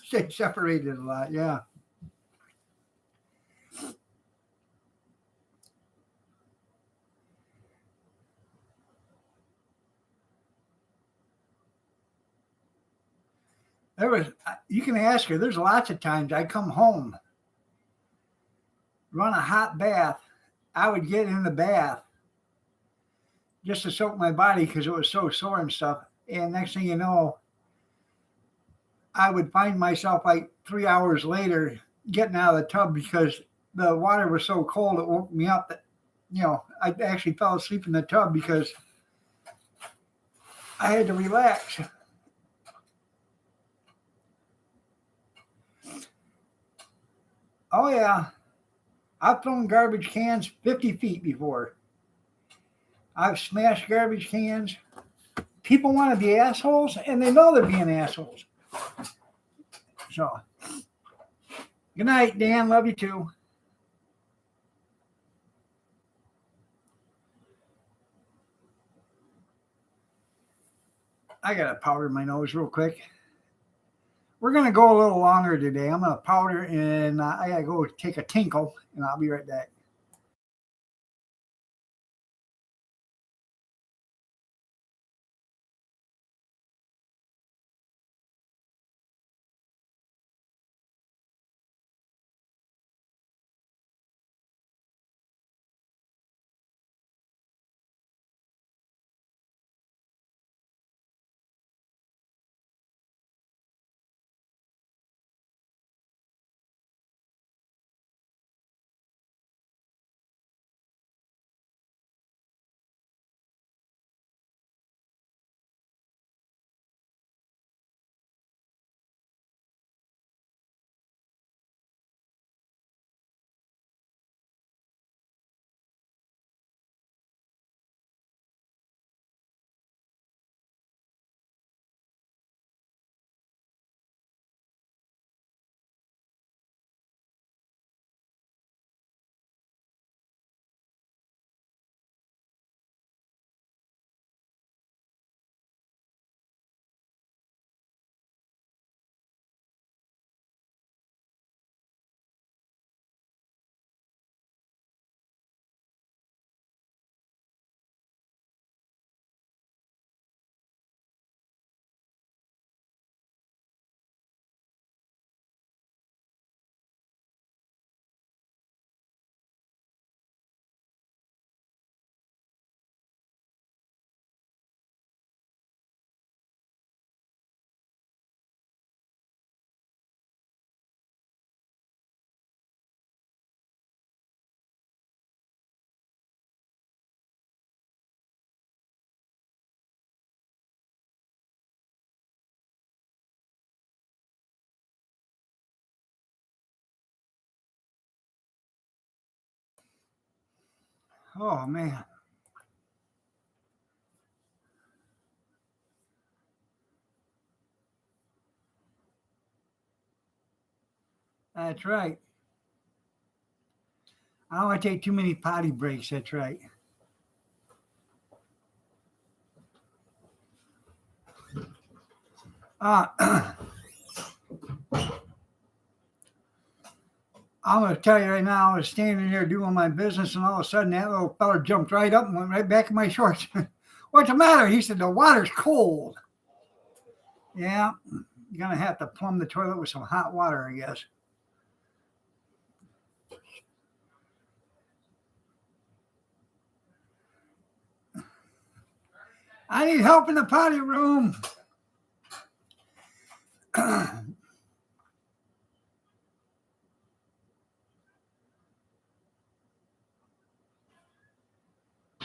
Stay separated a lot, yeah. You can ask her, there's lots of times I come home, run a hot bath. I would get in the bath just to soak my body because it was so sore and stuff. And next thing you know, I would find myself like 3 hours later getting out of the tub because the water was so cold it woke me up that, I actually fell asleep in the tub because I had to relax. Oh, yeah. I've thrown garbage cans 50 feet before. I've smashed garbage cans. People want to be assholes, and they know they're being assholes. So, good night, Dan. Love you too. I got to powder my nose real quick. We're going to go a little longer today. I'm going to powder, and I got to go take a tinkle, and I'll be right back. Oh man. That's right. I don't want to take too many potty breaks. That's right. Uh, I'm going to tell you right now, I was standing there doing my business, and all of a sudden that little fella jumped right up and went right back in my shorts. What's the matter? He said, the water's cold. Yeah, you're going to have to plumb the toilet with some hot water, I guess. I need help in the potty room.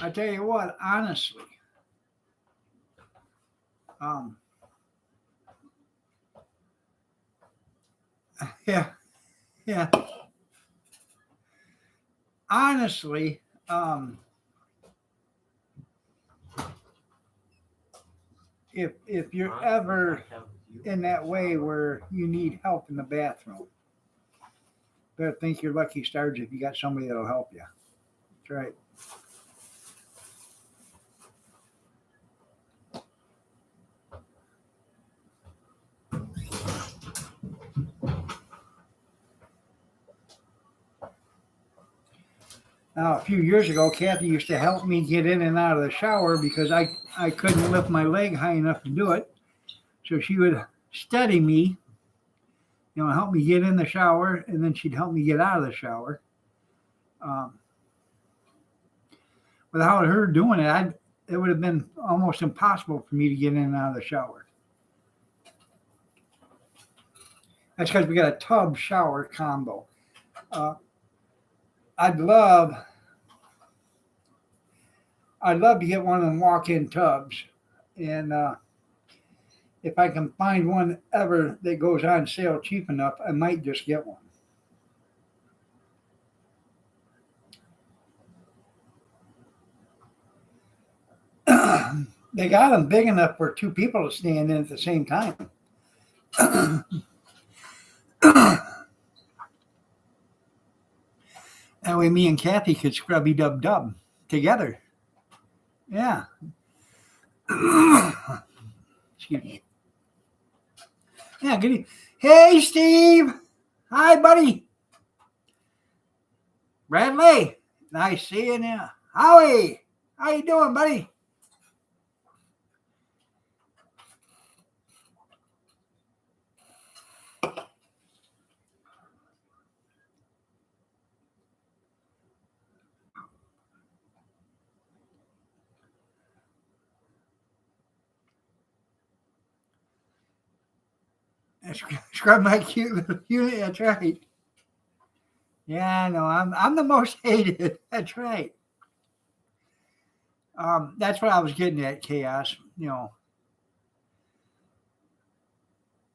I tell you what, honestly, um, yeah, yeah, honestly, if you're ever in that way where you need help in the bathroom, better think you're lucky stars if you got somebody that'll help you. That's right. Now, a few years ago, Kathy used to help me get in and out of the shower because I couldn't lift my leg high enough to do it. So she would steady me, help me get in the shower, and then she'd help me get out of the shower. Without her doing it, it would have been almost impossible for me to get in and out of the shower. That's because we got a tub shower combo. I'd love to get one of them walk-in tubs, and if I can find one ever that goes on sale cheap enough, I might just get one. They got them big enough for two people to stand in at the same time. That way me and Kathy could scrubby dub dub together. Yeah. Excuse me. Yeah, good evening. Hey, Steve. Hi, buddy. Bradley. Nice seeing you. Howie. How you doing, buddy? Scrub my cute little unit. That's right. Yeah, I know. I'm the most hated. That's right. That's what I was getting at, Chaos.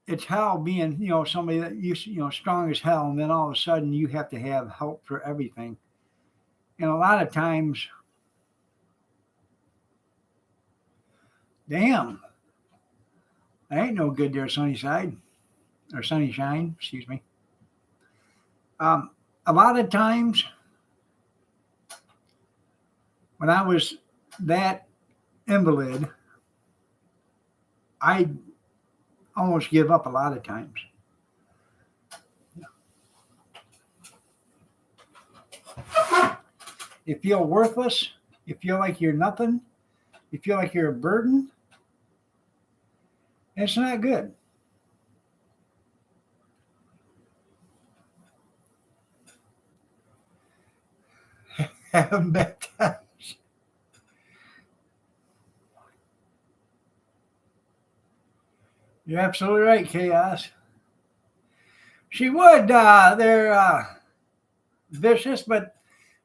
It's hell being, somebody that you strong as hell, and then all of a sudden you have to have help for everything. And a lot of times, damn, I ain't no good there, Sunnyside, or Sunnyshine, excuse me. A lot of times, when I was that invalid, I almost give up a lot of times. You feel worthless. You feel like you're nothing. You feel like you're a burden. It's not good. Have bad times. You're absolutely right, Chaos. She would. They're vicious, but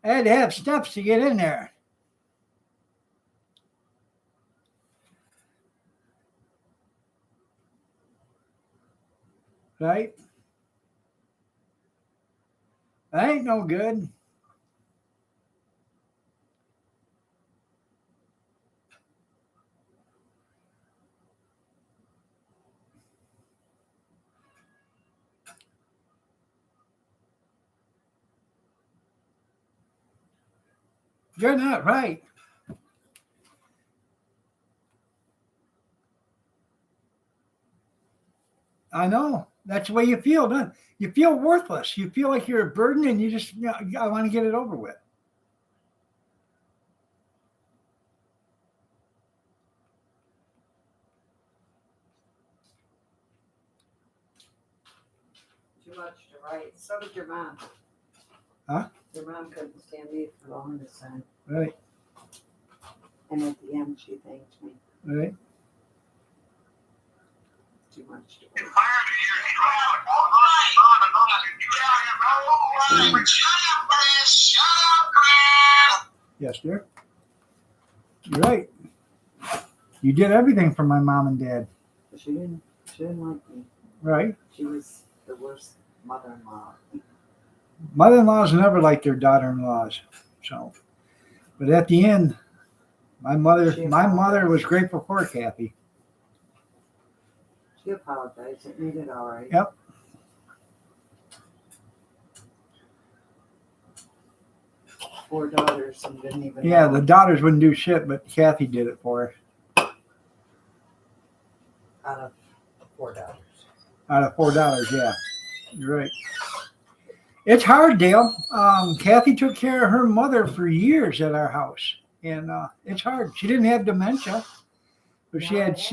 I had to have steps to get in there. Right? That ain't no good. You're not right. I know. That's the way you feel, don't you? You feel worthless. You feel like you're a burden and you just, I want to get it over with. Too much to write. So did your mom. Huh? Your mom couldn't stand me for the longest time. Right, And at the end, she thanked me. right. Too much to write. Yes, dear. You're right. You did everything for my mom and dad. But she didn't like me. Right. She was the worst mother-in-law. Mother-in-laws never liked their daughter-in-laws. So, but at the end, my mother was grateful for Kathy. She apologized. It made it all right. Yep. Four daughters and didn't even Yeah, know. the daughters wouldn't do shit, but Kathy did it for her. Out of four daughters. Out of $4, yeah. You're right. It's hard, Dale. Kathy took care of her mother for years at our house. And it's hard. She didn't have dementia, but she had Went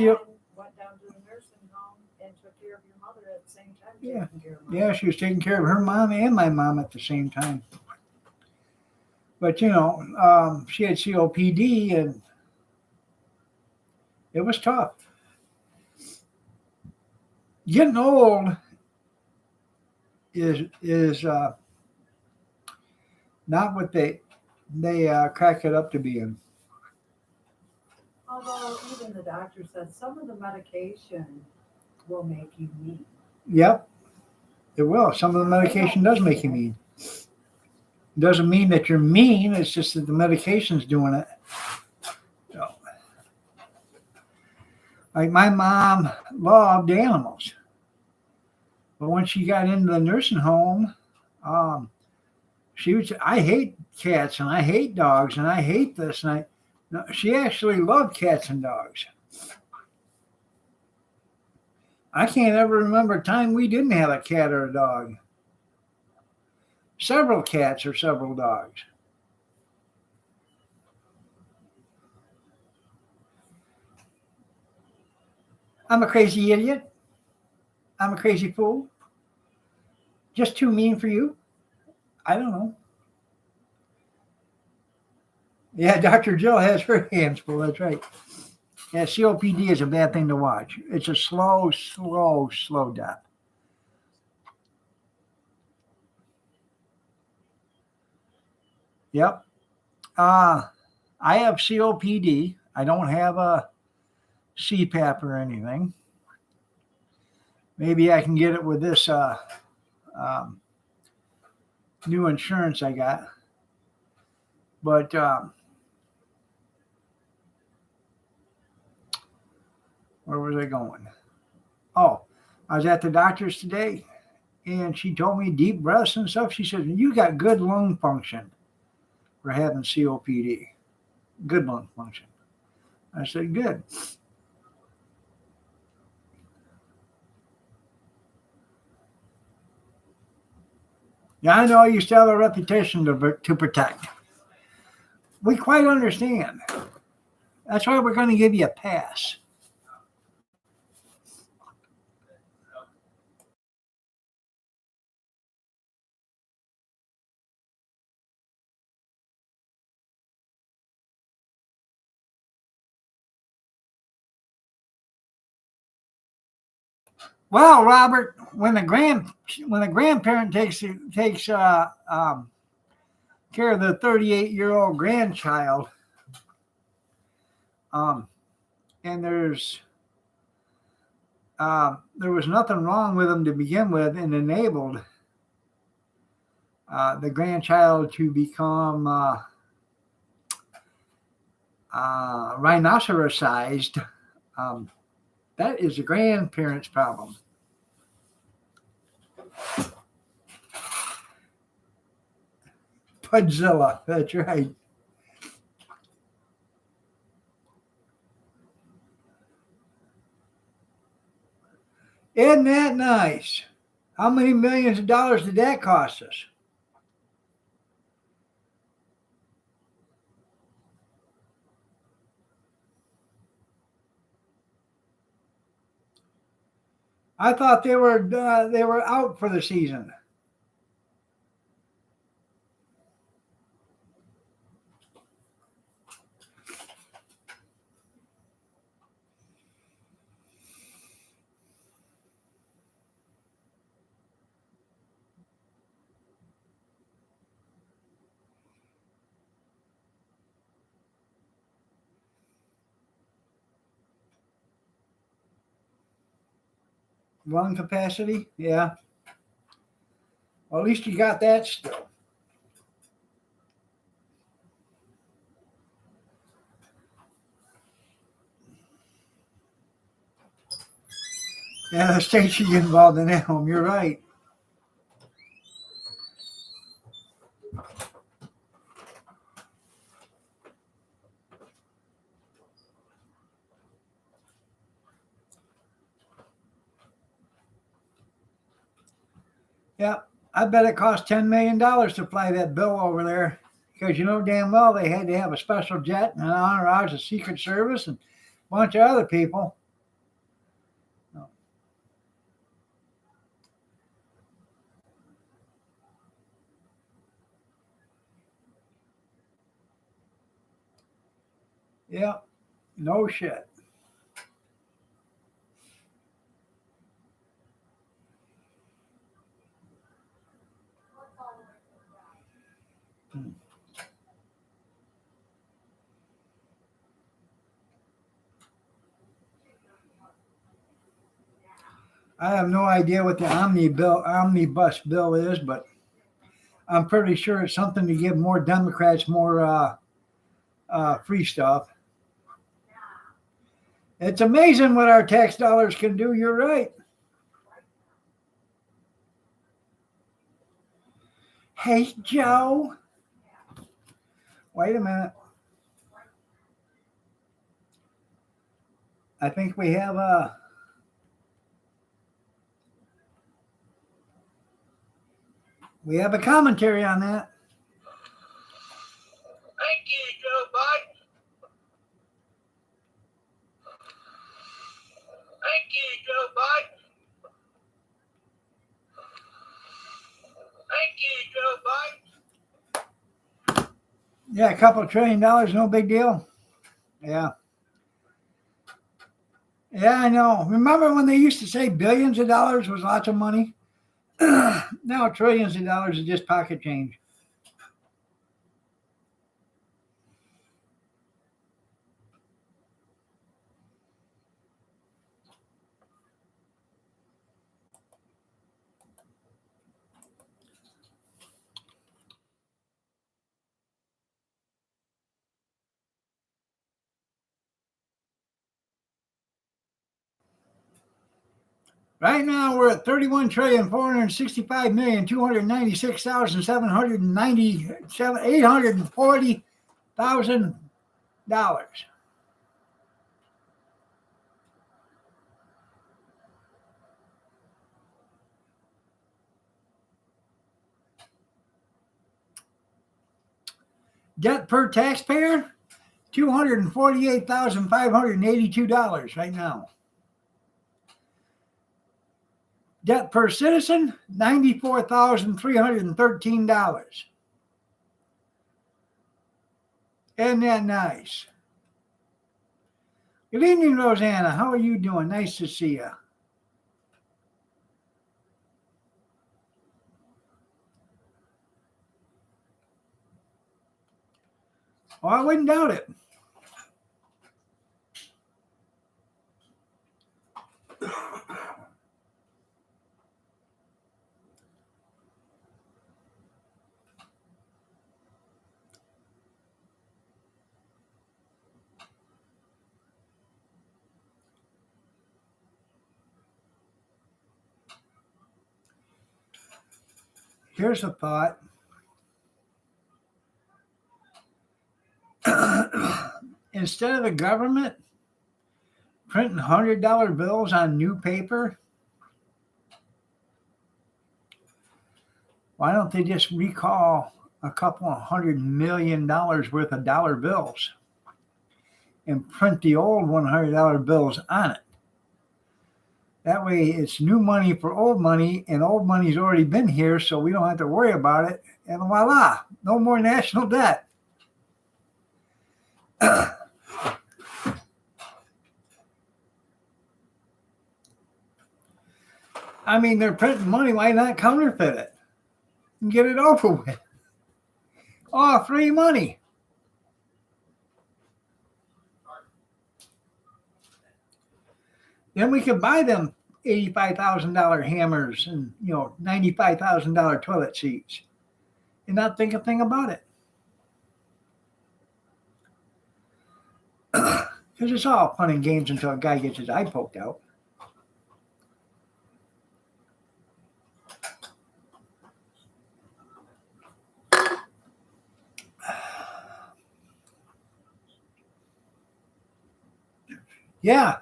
down to the nursing home and took care of your mother at the same time. Yeah. taking care of mine. Yeah, she was taking care of her mom and my mom at the same time. But she had COPD and it was tough. Getting old is not what they crack it up to be in. Although even the doctor said some of the medication will make you mean. Yep, it will. Some of the medication does make you mean. Doesn't mean that you're mean. It's just that the medication's doing it. So, like my mom loved animals, but when she got into the nursing home, I hate cats and I hate dogs and I hate this and she actually loved cats and dogs. I can't ever remember a time we didn't have a cat or a dog. Several cats or several dogs. I'm a crazy idiot. I'm a crazy fool. Just too mean for you? I don't know. Yeah, Dr. Jill has her hands full. That's right. Yeah, COPD is a bad thing to watch. It's a slow death. Yep. I have COPD. I don't have a CPAP or anything. Maybe I can get it with this new insurance I got. But where was I going? Oh, I was at the doctor's today, and she told me deep breaths and stuff. She said, you got good lung function for having COPD. Good lung function. I said, good. Yeah, I know you still have a reputation to protect. We quite understand. That's why we're going to give you a pass. Well, Robert, when a grandparent takes care of the 38-year-old grandchild, and there was nothing wrong with them to begin with, and enabled the grandchild to become rhinoceros-sized. That is the grandparent's problem. Pudzilla, that's right. Isn't that nice? How many millions of dollars did that cost us? I thought they were out for the season. Lung capacity, yeah. Well, at least you got that still. Yeah, the state should get involved in that home. You're right. Yeah, I bet it cost $10 million to fly that bill over there because you know damn well they had to have a special jet and an entourage of Secret Service and a bunch of other people. Yeah, no shit. I have no idea what the omnibus bill is, but I'm pretty sure it's something to give more Democrats more free stuff. It's amazing what our tax dollars can do. You're right. Hey, Joe. Wait a minute. I think we have a commentary on that. Thank you, Joe Biden. Thank you, Joe Biden. Thank you, Joe Biden. Yeah, a couple of $1 trillion, no big deal. Yeah. Yeah, I know. Remember when they used to say billions of dollars was lots of money? Now trillions of dollars is just pocket change. Right now we're at 31,465,296,840,000. Debt per taxpayer, $248,582 right now. Debt per citizen, $94,313. Isn't that nice? Good evening, Rosanna. How are you doing? Nice to see you. Well, I wouldn't doubt it. Here's a thought. Instead of the government printing $100 bills on new paper, Why don't they just recall a couple of $100 million worth of dollar bills and print the old $100 bills on it? That way it's new money for old money, and old money's already been here, so we don't have to worry about it. And voila, no more national debt. I mean, they're printing money. Why not counterfeit it and get it over with? Oh, free money. Then we could buy them $85,000 hammers and $95,000 toilet seats and not think a thing about it. Because it's all fun and games until a guy gets his eye poked out. Yeah,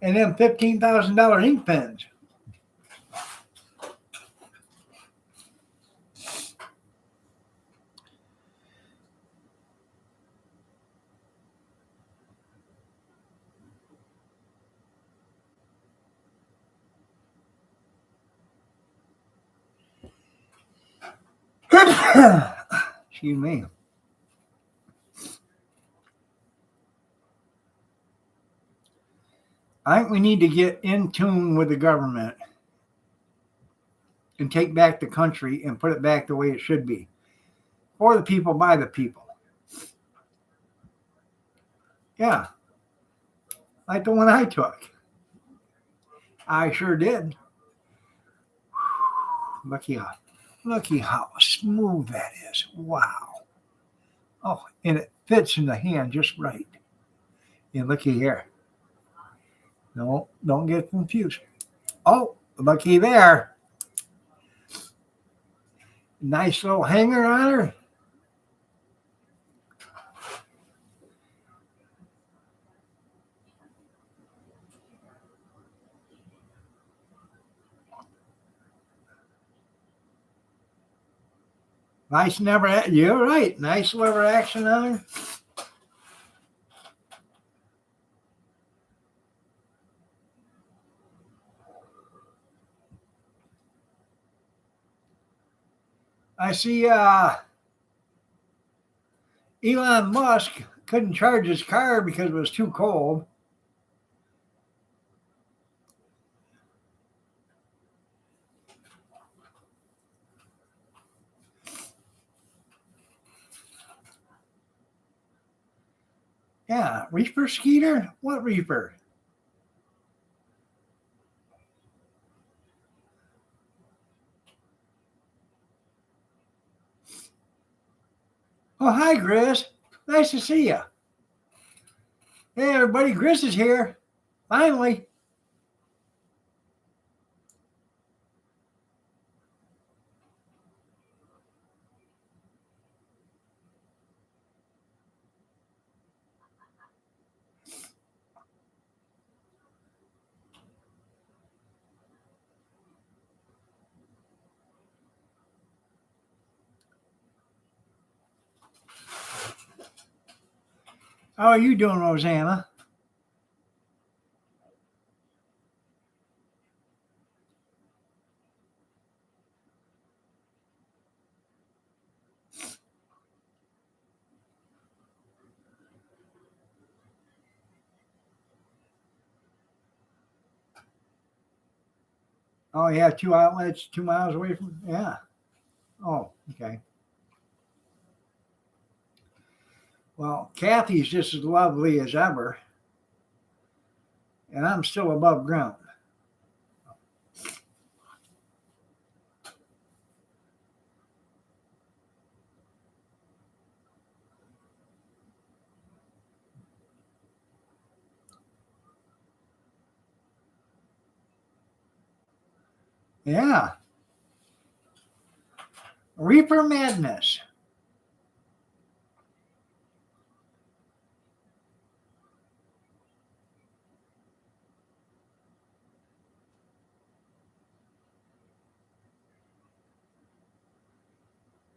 and then $15,000 ink pens. Excuse me. I think we need to get in tune with the government and take back the country and put it back the way it should be. For the people, by the people. Yeah. Like the one I took. I sure did. Looky how smooth that is. Wow. Oh, and it fits in the hand just right. And looky here. No, don't get confused. Oh, looky there. Nice little hanger on her. Nice never. You're right. Nice lever action on her. I see Elon Musk couldn't charge his car because it was too cold. Yeah, reefer Skeeter? What reefer? Oh, hi, Grizz. Nice to see you. Hey, everybody, Grizz is here. Finally. How are you doing, Rosanna? Oh, yeah, 2 outlets 2 miles away from. Yeah. Oh, okay. Well, Kathy's just as lovely as ever, and I'm still above ground. Yeah. Reaper Madness.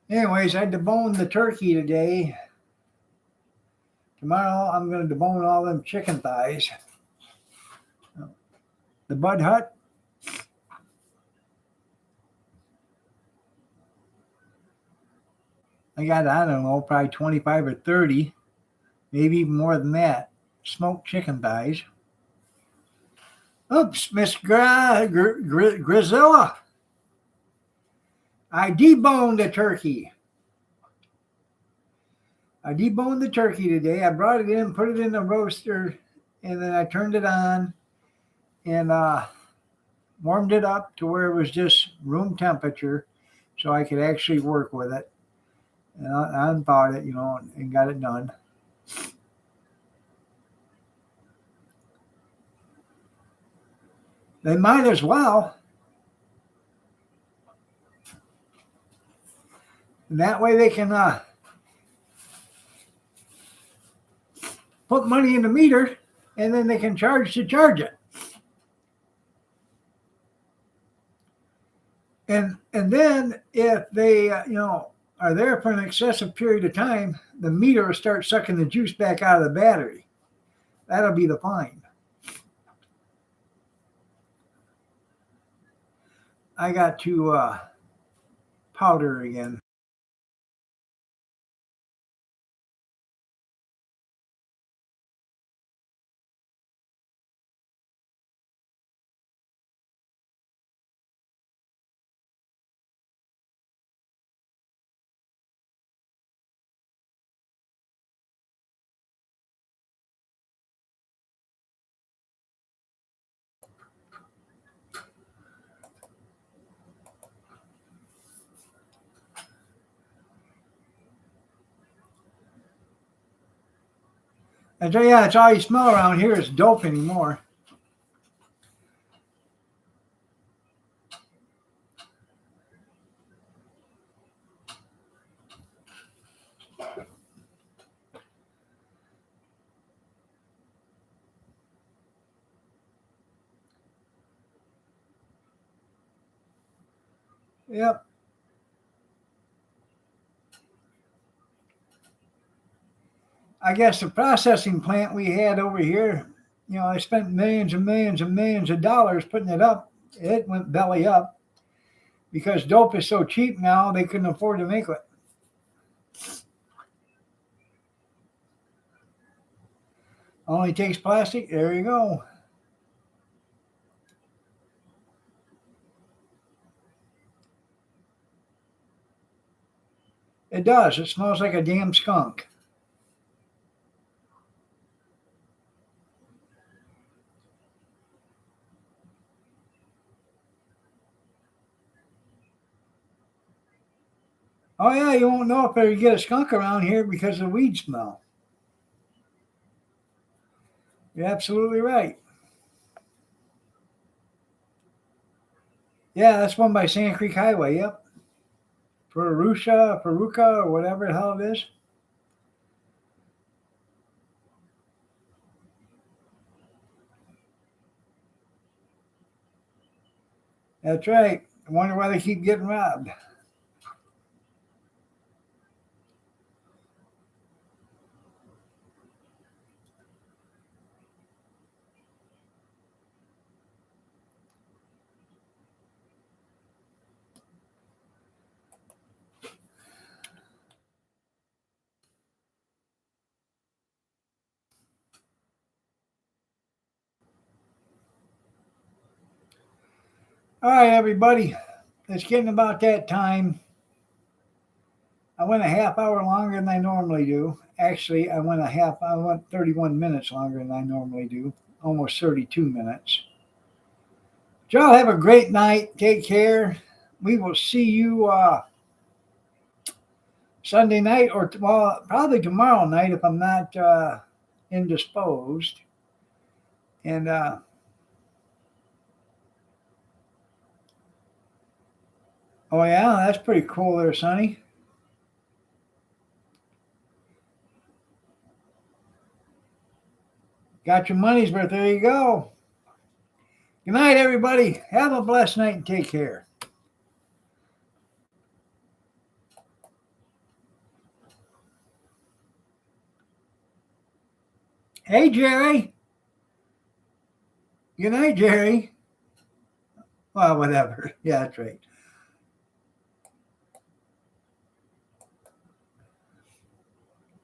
Anyways, I deboned the turkey today. Tomorrow I'm going to debone all them chicken thighs. The Bud Hut. I got, I don't know, probably 25 or 30, maybe even more than that, smoked chicken thighs. Oops, Miss Grizilla. I deboned the turkey. I deboned the turkey today. I brought it in, put it in the roaster, and then I turned it on and warmed it up to where it was just room temperature so I could actually work with it. And I unthawed it, and got it done. They might as well. And that way they can put money in the meter, and then they can charge it. And then if they, are there for an excessive period of time, the meter will start sucking the juice back out of the battery. That'll be the fine. I got to powder again. I tell you, it's all you smell around here is dope anymore. Yep. I guess the processing plant we had over here, I spent millions and millions and millions of dollars putting it up. It went belly up because dope is so cheap now, they couldn't afford to make it. Only takes plastic. There you go. It does. It smells like a damn skunk. Oh, yeah, you won't know if you get a skunk around here because of the weed smell. You're absolutely right. Yeah, that's one by Sand Creek Highway, yep. Peruca, or whatever the hell it is. That's right. I wonder why they keep getting robbed. All right, everybody. It's getting about that time. I went a half hour longer than I normally do. Actually, I went 31 minutes longer than I normally do. Almost 32 minutes. Y'all have a great night. Take care. We will see you Sunday night or probably tomorrow night if I'm not indisposed. And oh yeah, that's pretty cool there, Sonny. Got your money's worth. There you go. Good night, everybody. Have a blessed night and take care. Hey, Jerry. Good night, Jerry. Well, whatever. Yeah, that's right.